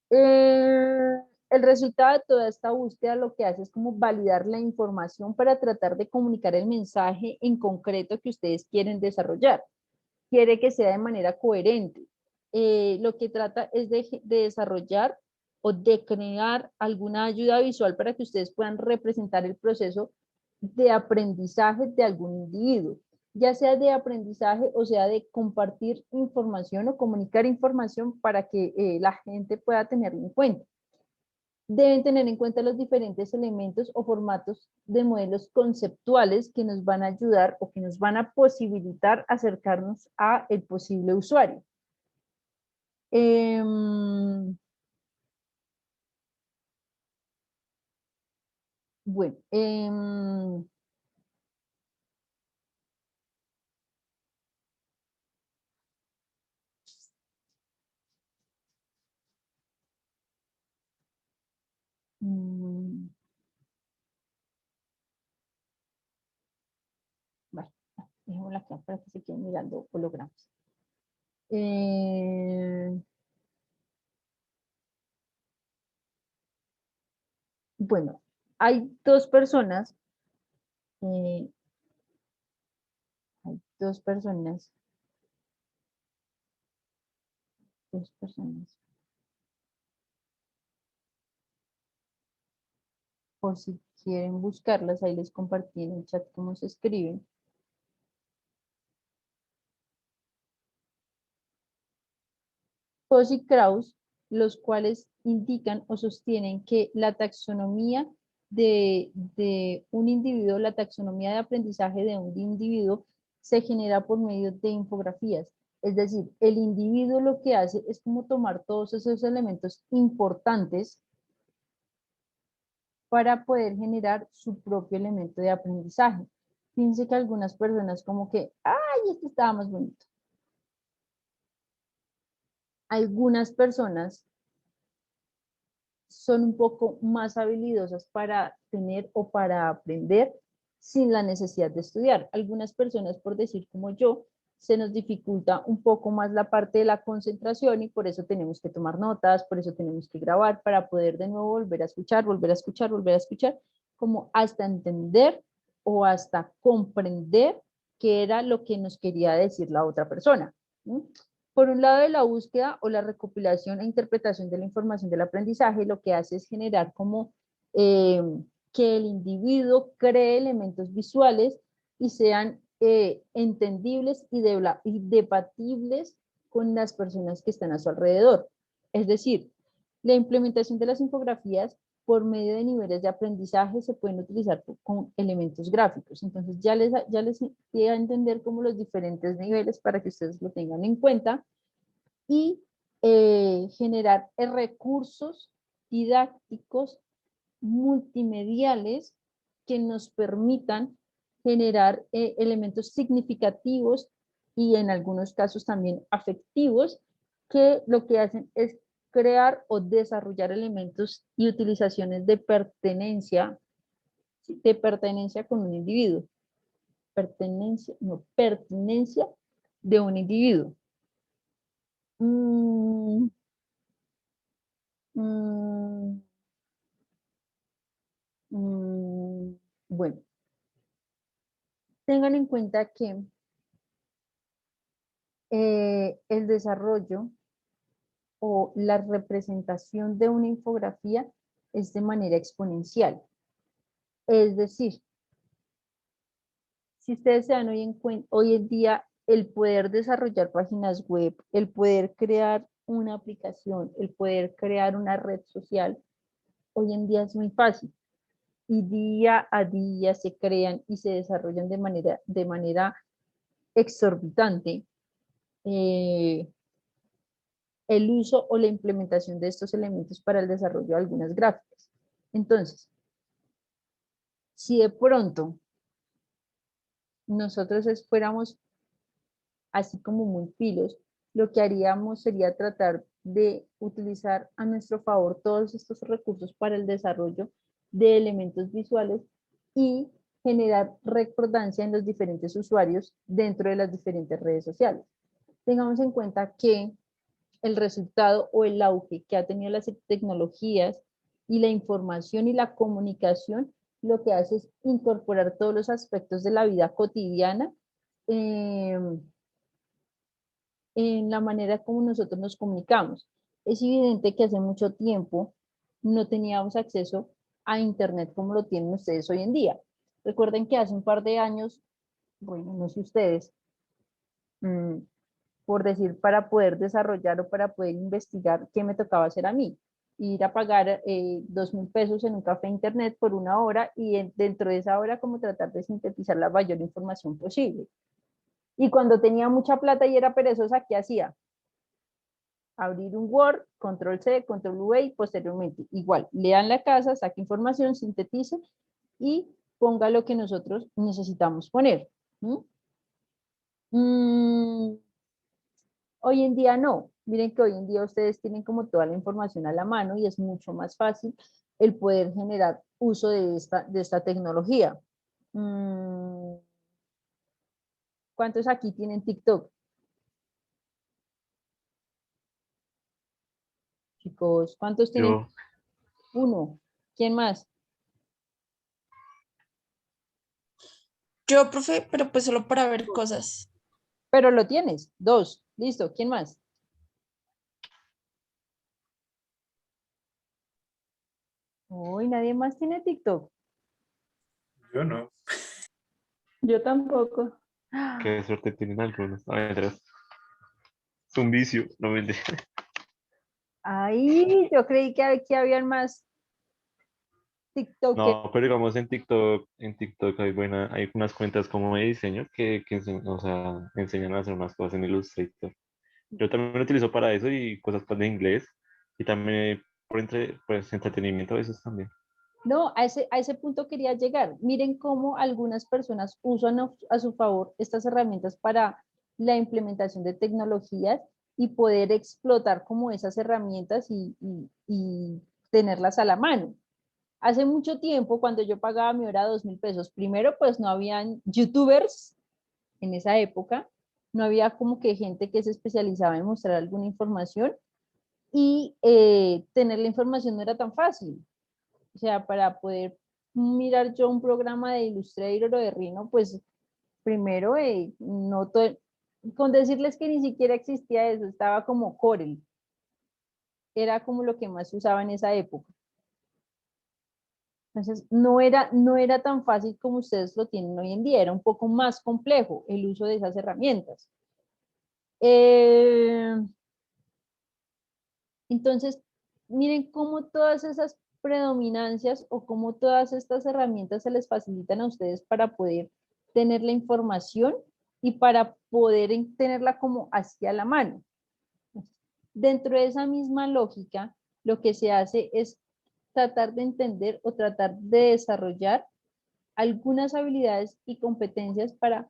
Speaker 1: el resultado de toda esta búsqueda lo que hace es como validar la información para tratar de comunicar el mensaje en concreto que ustedes quieren desarrollar. Quiere que sea de manera coherente. Lo que trata es de desarrollar o de crear alguna ayuda visual para que ustedes puedan representar el proceso de aprendizaje de algún individuo, ya sea de aprendizaje o sea de compartir información o comunicar información para que la gente pueda tenerlo en cuenta. Deben tener en cuenta los diferentes elementos o formatos de modelos conceptuales que nos van a ayudar o que nos van a posibilitar acercarnos a el posible usuario. Bueno, bueno, dejémosla acá para que se queden mirando hologramas. Bueno, hay dos personas, eh, hay dos personas, por si quieren buscarlas, ahí les compartí en el chat cómo se escriben. Foss y Krauss, los cuales indican o sostienen que la taxonomía de un individuo, la taxonomía de aprendizaje de un individuo se genera por medio de infografías. Es decir, el individuo lo que hace es como tomar todos esos elementos importantes para poder generar su propio elemento de aprendizaje. Fíjense que algunas personas como que, ¡ay, este estaba más bonito! Algunas personas son un poco más habilidosas para tener o para aprender sin la necesidad de estudiar. Algunas personas, por decir como yo, se nos dificulta un poco más la parte de la concentración y por eso tenemos que tomar notas, por eso tenemos que grabar para poder de nuevo volver a escuchar, volver a escuchar, volver a escuchar como hasta entender o hasta comprender qué era lo que nos quería decir la otra persona. ¿Sí? Por un lado, de la búsqueda o la recopilación e interpretación de la información del aprendizaje, lo que hace es generar como que el individuo cree elementos visuales y sean entendibles y debatibles con las personas que están a su alrededor. Es decir, la implementación de las infografías por medio de niveles de aprendizaje se pueden utilizar con elementos gráficos. Entonces ya les di a entender como los diferentes niveles para que ustedes lo tengan en cuenta y generar recursos didácticos multimediales que nos permitan generar elementos significativos y en algunos casos también afectivos, que lo que hacen es crear o desarrollar elementos y utilizaciones de pertenencia con un individuo. Pertenencia de un individuo. Bueno, tengan en cuenta que el desarrollo o la representación de una infografía es de manera exponencial. Es decir, si ustedes se dan hoy en día, el poder desarrollar páginas web, el poder crear una aplicación, el poder crear una red social, hoy en día es muy fácil. Y día a día se crean y se desarrollan de manera exorbitante el uso o la implementación de estos elementos para el desarrollo de algunas gráficas. Entonces, si de pronto nosotros fuéramos así como muy pilos, lo que haríamos sería tratar de utilizar a nuestro favor todos estos recursos para el desarrollo de elementos visuales y generar recordancia en los diferentes usuarios dentro de las diferentes redes sociales. Tengamos en cuenta que el resultado o el auge que ha tenido las tecnologías y la información y la comunicación, lo que hace es incorporar todos los aspectos de la vida cotidiana en la manera como nosotros nos comunicamos. Es evidente que hace mucho tiempo no teníamos acceso a Internet como lo tienen ustedes hoy en día. Recuerden que hace un par de años, bueno, no sé ustedes, por decir, para poder desarrollar o para poder investigar, ¿qué me tocaba hacer a mí? Ir a pagar 2.000 pesos en un café internet por una hora y dentro de esa hora como tratar de sintetizar la mayor información posible. Y cuando tenía mucha plata y era perezosa, ¿qué hacía? Abrir un Word, control C, control V y posteriormente igual, lean la casa, saque información, sintetice y ponga lo que nosotros necesitamos poner. Hoy en día no. Miren que hoy en día ustedes tienen como toda la información a la mano y es mucho más fácil el poder generar uso de esta tecnología. ¿Cuántos aquí tienen TikTok? Chicos, ¿cuántos tienen?
Speaker 3: Yo,
Speaker 1: Uno. ¿Quién más?
Speaker 2: Yo, profe, pero pues solo para ver cosas.
Speaker 1: Pero lo tienes. Dos. Listo. ¿Quién más? Uy, nadie más tiene TikTok.
Speaker 5: Yo no.
Speaker 4: Yo tampoco.
Speaker 3: qué suerte tienen algunos. A ver, es un vicio, no me
Speaker 1: Ay, yo creí que aquí habían más TikTokers.
Speaker 3: No, pero digamos en TikTok hay unas cuentas como de diseño que enseñan, o sea, enseñan a hacer unas cosas en Illustrator. Yo también lo utilizo para eso y cosas pues, de inglés y también pues, entretenimiento a veces también.
Speaker 1: No, a ese punto quería llegar. Miren cómo algunas personas usan a su favor estas herramientas para la implementación de tecnologías y poder explotar como esas herramientas y tenerlas a la mano. Hace mucho tiempo, cuando yo pagaba mi hora 2.000 pesos, primero pues no habían youtubers en esa época, no había como que gente que se especializaba en mostrar alguna información y tener la información no era tan fácil. O sea, para poder mirar yo un programa de Illustrator o de Rhino, pues primero, no con decirles que ni siquiera existía eso, estaba como Corel, era como lo que más se usaba en esa época. Entonces, no era tan fácil como ustedes lo tienen hoy en día, era un poco más complejo el uso de esas herramientas. Entonces, miren cómo todas esas predominancias o cómo todas estas herramientas se les facilitan a ustedes para poder tener la información y para poder tenerla como hacia la mano. Dentro de esa misma lógica, lo que se hace es tratar de entender o tratar de desarrollar algunas habilidades y competencias para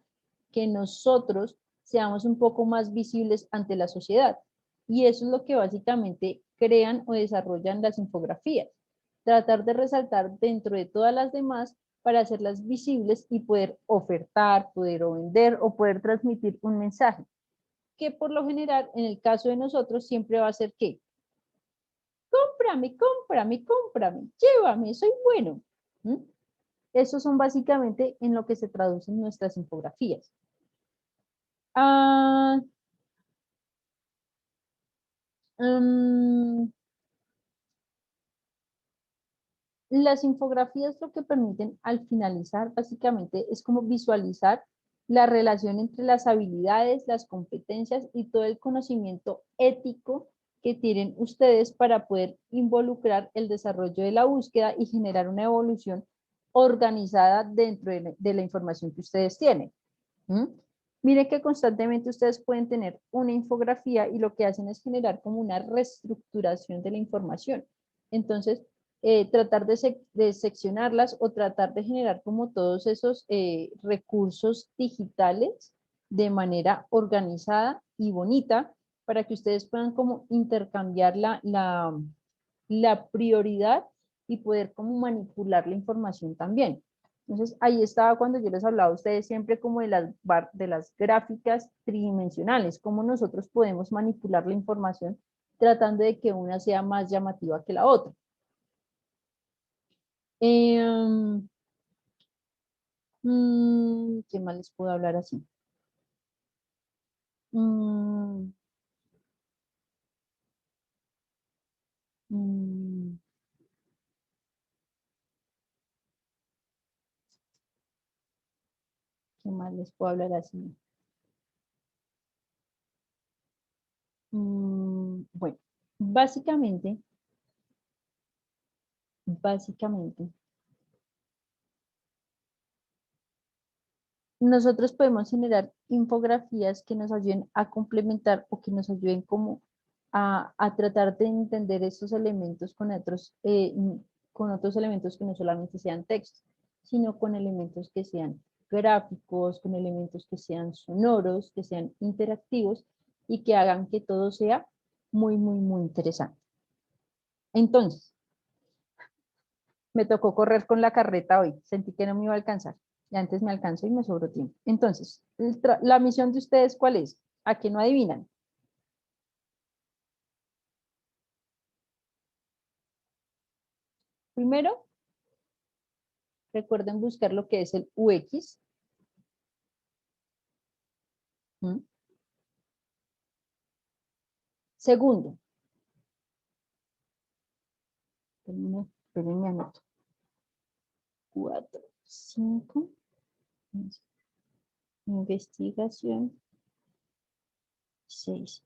Speaker 1: que nosotros seamos un poco más visibles ante la sociedad. Y eso es lo que básicamente crean o desarrollan las infografías. Tratar de resaltar dentro de todas las demás para hacerlas visibles y poder ofertar, poder vender o poder transmitir un mensaje. Que por lo general, en el caso de nosotros, siempre va a ser que cómprame, cómprame, cómprame, llévame, soy bueno. ¿Mm? Esos son básicamente en lo que se traducen nuestras infografías. Ah, mm, las infografías lo que permiten al finalizar básicamente es como visualizar la relación entre las habilidades, las competencias y todo el conocimiento ético que tienen ustedes para poder involucrar el desarrollo de la búsqueda y generar una evolución organizada dentro de la información que ustedes tienen. ¿Mm? Mire que constantemente ustedes pueden tener una infografía y lo que hacen es generar como una reestructuración de la información. Entonces, tratar de seccionarlas o tratar de generar como todos esos recursos digitales de manera organizada y bonita para que ustedes puedan como intercambiar la prioridad y poder como manipular la información también. Entonces, ahí estaba cuando yo les hablaba a ustedes siempre como de las gráficas tridimensionales, cómo nosotros podemos manipular la información tratando de que una sea más llamativa que la otra. ¿Qué más les puedo hablar así? Mm, mm, ¿Qué más les puedo hablar así? Bueno, básicamente, nosotros podemos generar infografías que nos ayuden a complementar o que nos ayuden como a tratar de entender estos elementos con otros elementos que no solamente sean texto, sino con elementos que sean gráficos, con elementos que sean sonoros, que sean interactivos y que hagan que todo sea muy, muy, muy interesante. Entonces, me tocó correr con la carreta hoy, sentí que no me iba a alcanzar. Y antes me alcanzó y me sobró tiempo. Entonces, la misión de ustedes, ¿cuál es? ¿A que no adivinan? Primero, recuerden buscar lo que es el UX. ¿Mm? Segundo, espérenme, anoto. 4, 5, investigación, 6.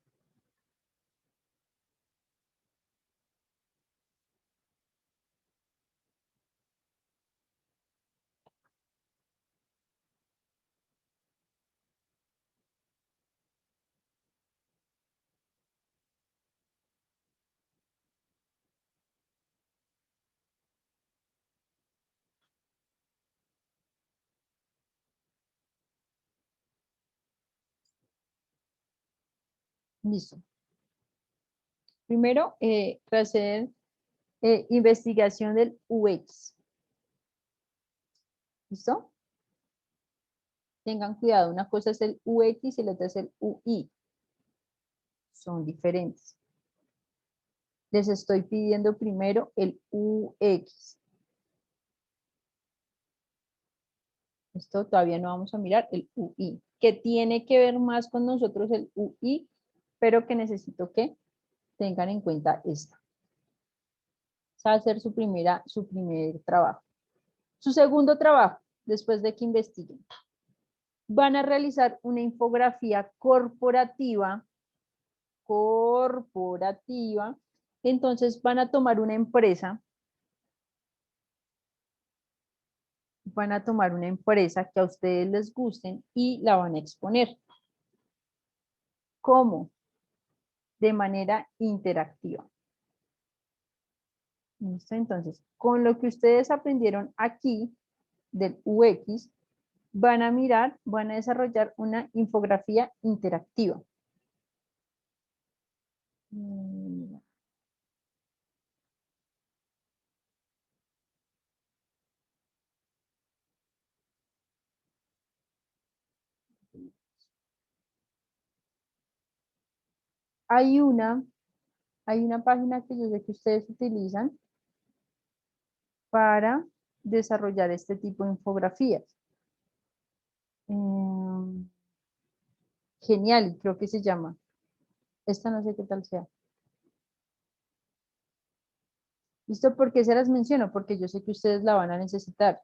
Speaker 1: Listo. Primero, hacer investigación del UX. ¿Listo? Tengan cuidado, una cosa es el UX y la otra es el UI. Son diferentes. Les estoy pidiendo primero el UX. Esto todavía no vamos a mirar el UI, que tiene que ver más con nosotros el UI, pero que necesito que tengan en cuenta esta. Esa va a ser su primer trabajo. Su segundo trabajo, después de que investiguen. Van a realizar una infografía corporativa. Entonces van a tomar una empresa. Van a tomar una empresa que a ustedes les gusten y la van a exponer. ¿Cómo? De manera interactiva. ¿Listo? Entonces, con lo que ustedes aprendieron aquí del UX, van a mirar, van a desarrollar una infografía interactiva. Hay una página que yo sé que ustedes utilizan para desarrollar este tipo de infografías. Genial, creo que se llama. Esta no sé qué tal sea. ¿Listo? ¿Por qué se las menciono? Porque yo sé que ustedes la van a necesitar.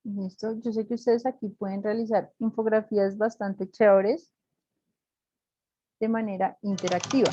Speaker 1: ¿Listo? Yo sé que ustedes aquí pueden realizar infografías bastante chéveres de manera interactiva.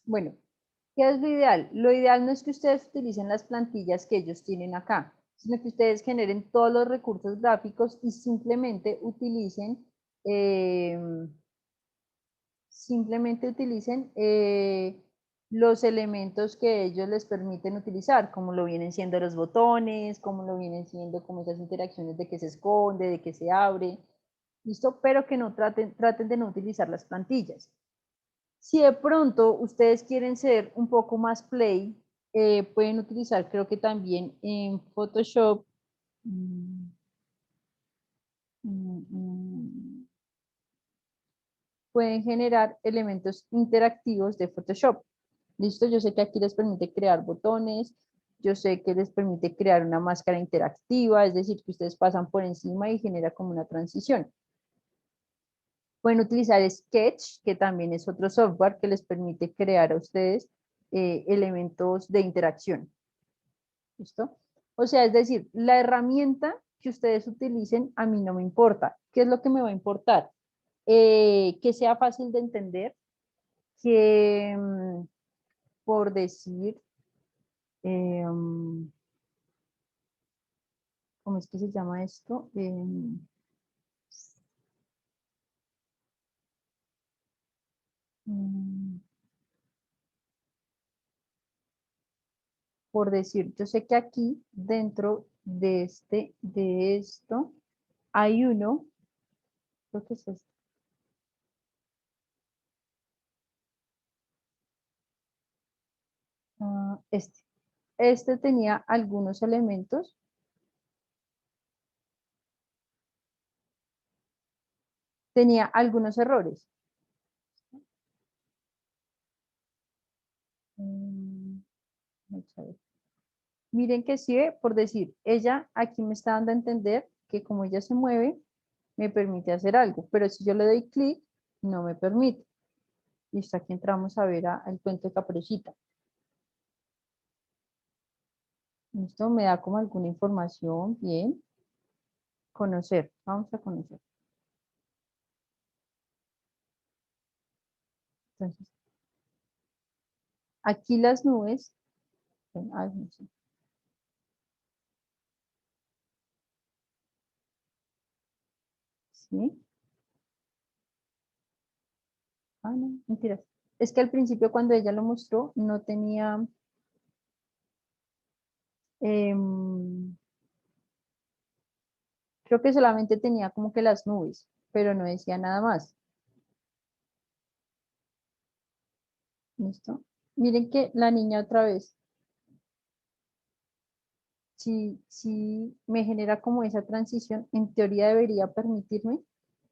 Speaker 1: Bueno, ¿qué es lo ideal? Lo ideal no es que ustedes utilicen las plantillas que ellos tienen acá, sino que ustedes generen todos los recursos gráficos y simplemente utilicen, los elementos que ellos les permiten utilizar, como lo vienen siendo los botones, como lo vienen siendo como esas interacciones de que se esconde, de que se abre, ¿listo? Pero que no traten de no utilizar las plantillas. Si de pronto ustedes quieren ser un poco más play, pueden utilizar, creo que también en Photoshop, pueden generar elementos interactivos de Photoshop. ¿Listo? Yo sé que aquí les permite crear botones, yo sé que les permite crear una máscara interactiva, es decir, que ustedes pasan por encima y genera como una transición. Pueden utilizar Sketch, que también es otro software que les permite crear a ustedes elementos de interacción. ¿Listo? O sea, es decir, la herramienta que ustedes utilicen a mí no me importa. ¿Qué es lo que me va a importar? Que sea fácil de entender, que por decir, ¿cómo es que se llama esto? Por decir, yo sé que aquí dentro de esto, hay uno, creo que es este. Este tenía algunos elementos. tenía algunos errores. Vamos a ver. Miren que sí, por decir, ella aquí me está dando a entender que como ella se mueve, me permite hacer algo, pero si yo le doy clic, no me permite. Listo, aquí entramos a ver al cuento de Caperucita. Listo, me da como alguna información, bien. Conocer, vamos a conocer. Entonces, aquí las nubes, ay, no sé. ¿Sí? Ah, no, mentiras. Es que al principio cuando ella lo mostró no tenía, creo que solamente tenía como que las nubes, pero no decía nada más. ¿Listo? Miren que la niña otra vez, si me genera como esa transición, en teoría debería permitirme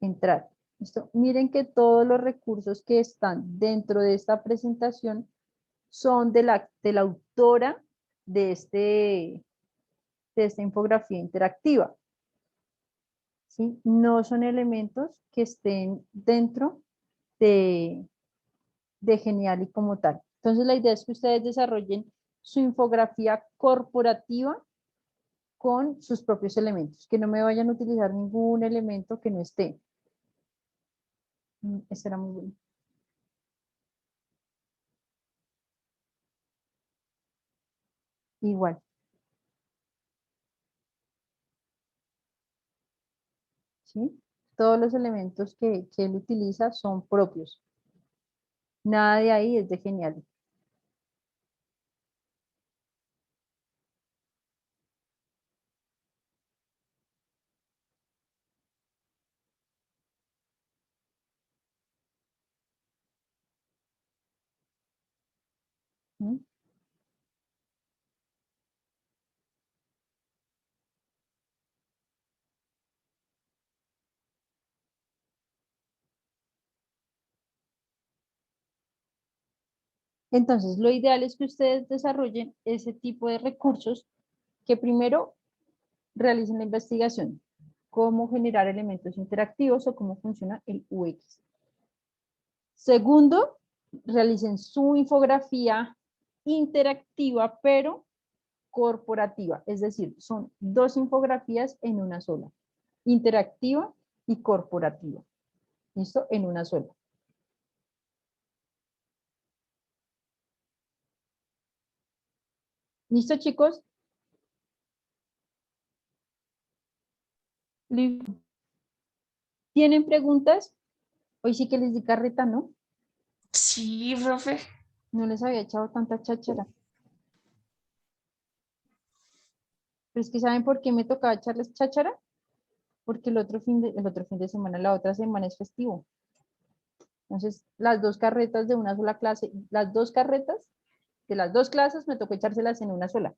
Speaker 1: entrar. ¿Listo? Miren que todos los recursos que están dentro de esta presentación son de la autora de, de esta infografía interactiva. ¿Sí? No son elementos que estén dentro de Geniali como tal. Entonces la idea es que ustedes desarrollen su infografía corporativa con sus propios elementos, que no me vayan a utilizar ningún elemento que no esté. Este era muy bueno. Igual. ¿Sí? Todos los elementos que él utiliza son propios. Nada de ahí es de Geniali. ¿Mm? Entonces, lo ideal es que ustedes desarrollen ese tipo de recursos que primero realicen la investigación, cómo generar elementos interactivos o cómo funciona el UX. Segundo, realicen su infografía interactiva, pero corporativa, es decir, son dos infografías en una sola, interactiva y corporativa. ¿Listo? En una sola. ¿Listo, chicos?
Speaker 4: Listo.
Speaker 1: ¿Tienen preguntas? Hoy sí que les di carreta, ¿no?
Speaker 2: Sí, profe.
Speaker 1: No les había echado tanta cháchara. Pero es que ¿saben por qué me tocaba echarles cháchara? Porque el otro fin de semana, la otra semana es festivo. Entonces, las dos carretas de una sola clase, las dos carretas de las dos clases me tocó echárselas en una sola.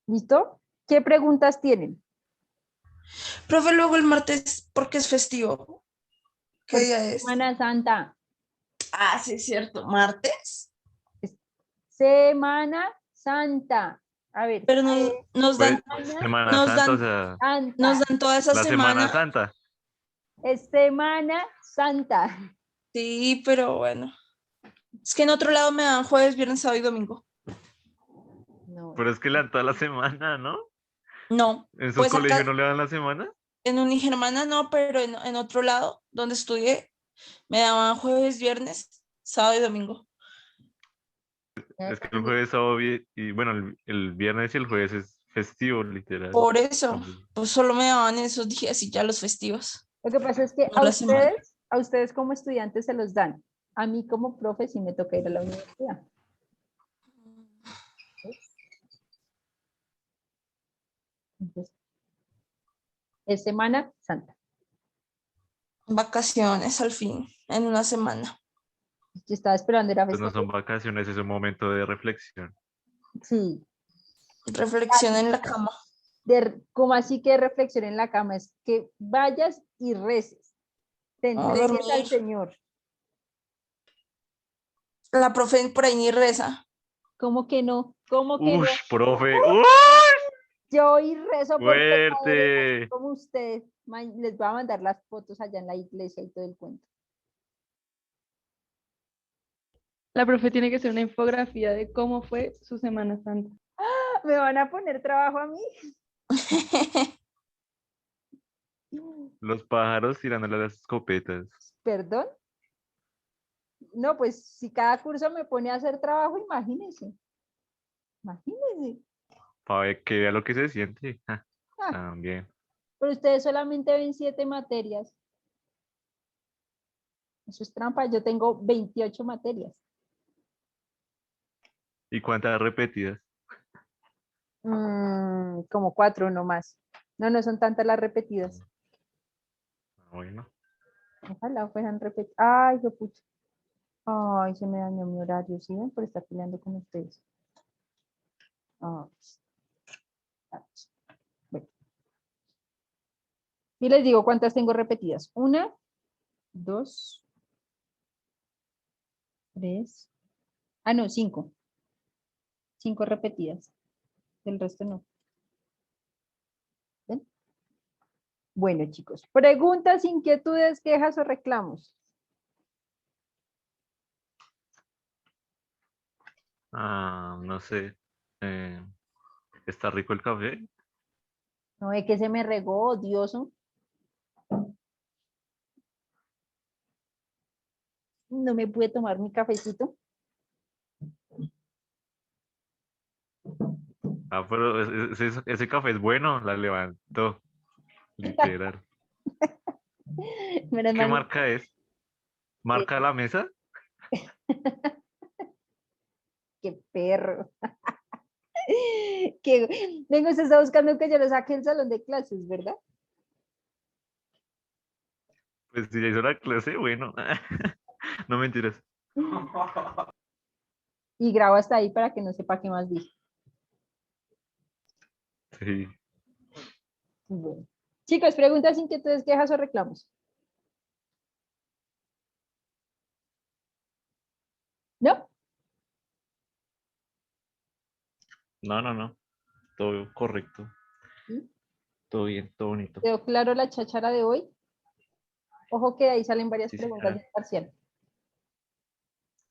Speaker 1: ¿Listo? ¿Qué preguntas tienen?
Speaker 2: Profe, luego el martes, porque es festivo. ¿Qué
Speaker 1: Porque
Speaker 2: día es?
Speaker 1: Semana Santa.
Speaker 2: Ah, sí, es cierto. ¿Martes?
Speaker 1: Semana Santa. A ver,
Speaker 2: Pero nos
Speaker 3: Pues
Speaker 2: dan,
Speaker 3: Semana
Speaker 2: nos
Speaker 3: Santa, o
Speaker 2: dan,
Speaker 3: sea,
Speaker 2: nos
Speaker 1: Santa.
Speaker 2: dan toda esa
Speaker 3: la Semana
Speaker 2: semana.
Speaker 3: Santa.
Speaker 1: Es Semana Santa.
Speaker 2: Sí, pero bueno. Es que en otro lado me dan jueves, viernes, sábado y domingo.
Speaker 1: No,
Speaker 3: Pero es que le dan toda la semana, ¿no?
Speaker 2: No,
Speaker 3: ¿En sus
Speaker 2: pues
Speaker 3: colegios no
Speaker 2: acá
Speaker 3: le dan la semana?
Speaker 2: en Unigermana no, pero en otro lado donde estudié me daban jueves, viernes, sábado y domingo.
Speaker 3: Es que el jueves, sábado, y bueno, el viernes y el jueves es festivo, literal.
Speaker 2: Por eso,
Speaker 3: Entonces,
Speaker 2: pues solo me daban esos días y ya los festivos,
Speaker 1: lo que pasa es que
Speaker 2: no la semana.
Speaker 1: a ustedes como estudiantes se los dan. A mí como profe sí me toca ir a la universidad. Entonces, es Semana Santa.
Speaker 2: Vacaciones al fin, en una semana.
Speaker 1: Yo estaba esperando, era
Speaker 3: pues no son
Speaker 1: festivo.
Speaker 3: vacaciones, es un momento de reflexión.
Speaker 1: Sí,
Speaker 2: Reflexión en la cama.
Speaker 1: como así que reflexión en la cama, es que vayas y reces, te
Speaker 2: A
Speaker 1: entregues al
Speaker 2: dormir.
Speaker 1: Señor.
Speaker 2: La profe por ahí ni reza.
Speaker 1: ¿Cómo que no? ¿Cómo que no?
Speaker 3: Ush, profe. ¡Uy!
Speaker 1: Yo hoy rezo por pecadores así
Speaker 3: Fuerte.
Speaker 1: como usted. Les voy a mandar las fotos allá en la iglesia y todo el cuento.
Speaker 4: La profe tiene que hacer una infografía de cómo fue su Semana Santa.
Speaker 1: ¿Me van a poner trabajo a mí?
Speaker 3: Los pájaros tirándole las escopetas.
Speaker 1: ¿Perdón? No, pues si cada curso me pone a hacer trabajo, imagínense. Imagínense.
Speaker 3: Para ver que vea lo que se siente. Ja,
Speaker 1: Ah,
Speaker 3: también.
Speaker 1: pero ustedes solamente ven 7 materias. Eso es trampa. Yo tengo 28 materias.
Speaker 3: ¿Y cuántas repetidas?
Speaker 1: Como 4 nomás. No, no son tantas las repetidas.
Speaker 3: Bueno.
Speaker 1: Ojalá fueran repetidas. Ay, qué pucha. Ay, se me dañó mi horario, ¿sí ven? Por estar peleando con ustedes. Ay, ay. Bueno. Y les digo cuántas tengo repetidas. 1, 2, 3. Ah, no, 5. 5 repetidas. El resto no. ¿Ven? Bueno, chicos. Preguntas, inquietudes, quejas o reclamos.
Speaker 3: No sé. ¿Está rico el café?
Speaker 1: No es que se me regó, odioso. No me pude tomar mi cafecito.
Speaker 3: Pero ese café es bueno, la levantó. Literal.
Speaker 1: Menos
Speaker 3: ¿Qué
Speaker 1: mal,
Speaker 3: marca es? ¿Marca la mesa?
Speaker 1: qué perro. Vengo, usted está buscando que yo lo saque del salón de clases, ¿verdad?
Speaker 3: Pues si ya hizo la clase, bueno. No mentiras.
Speaker 1: Y grabo hasta ahí para que no sepa qué más dije.
Speaker 3: Sí.
Speaker 1: Bueno. Chicos, preguntas, inquietudes, quejas o reclamos. ¿No?
Speaker 3: No. Todo correcto.
Speaker 1: ¿Sí?
Speaker 3: Todo bien, todo bonito.
Speaker 1: ¿Quedó claro la cháchara de hoy? Ojo que de ahí salen varias
Speaker 3: Sí,
Speaker 1: preguntas
Speaker 3: señora.
Speaker 1: del parcial.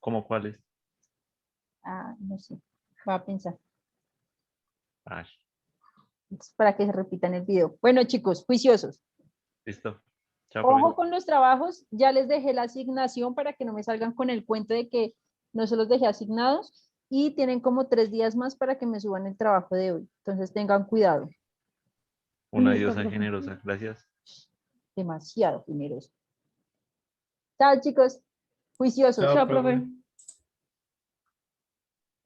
Speaker 3: ¿Cómo cuáles?
Speaker 1: Ah, no sé. Va a pensar.
Speaker 3: Ah,
Speaker 1: Es para que se repitan el video. Bueno, chicos, juiciosos.
Speaker 3: listo. Chao,
Speaker 1: Ojo
Speaker 3: profe.
Speaker 1: con los trabajos. Ya les dejé la asignación para que no me salgan con el cuento de que no se los dejé asignados. Y tienen como 3 días más para que me suban el trabajo de hoy. Entonces tengan cuidado.
Speaker 3: Una
Speaker 4: Listo,
Speaker 3: diosa
Speaker 4: profe.
Speaker 3: generosa. Gracias.
Speaker 1: Demasiado generoso. Chao, chicos. Juiciosos.
Speaker 5: Chao,
Speaker 4: Chao,
Speaker 5: profe.
Speaker 4: profe.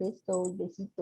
Speaker 1: Beso, besito.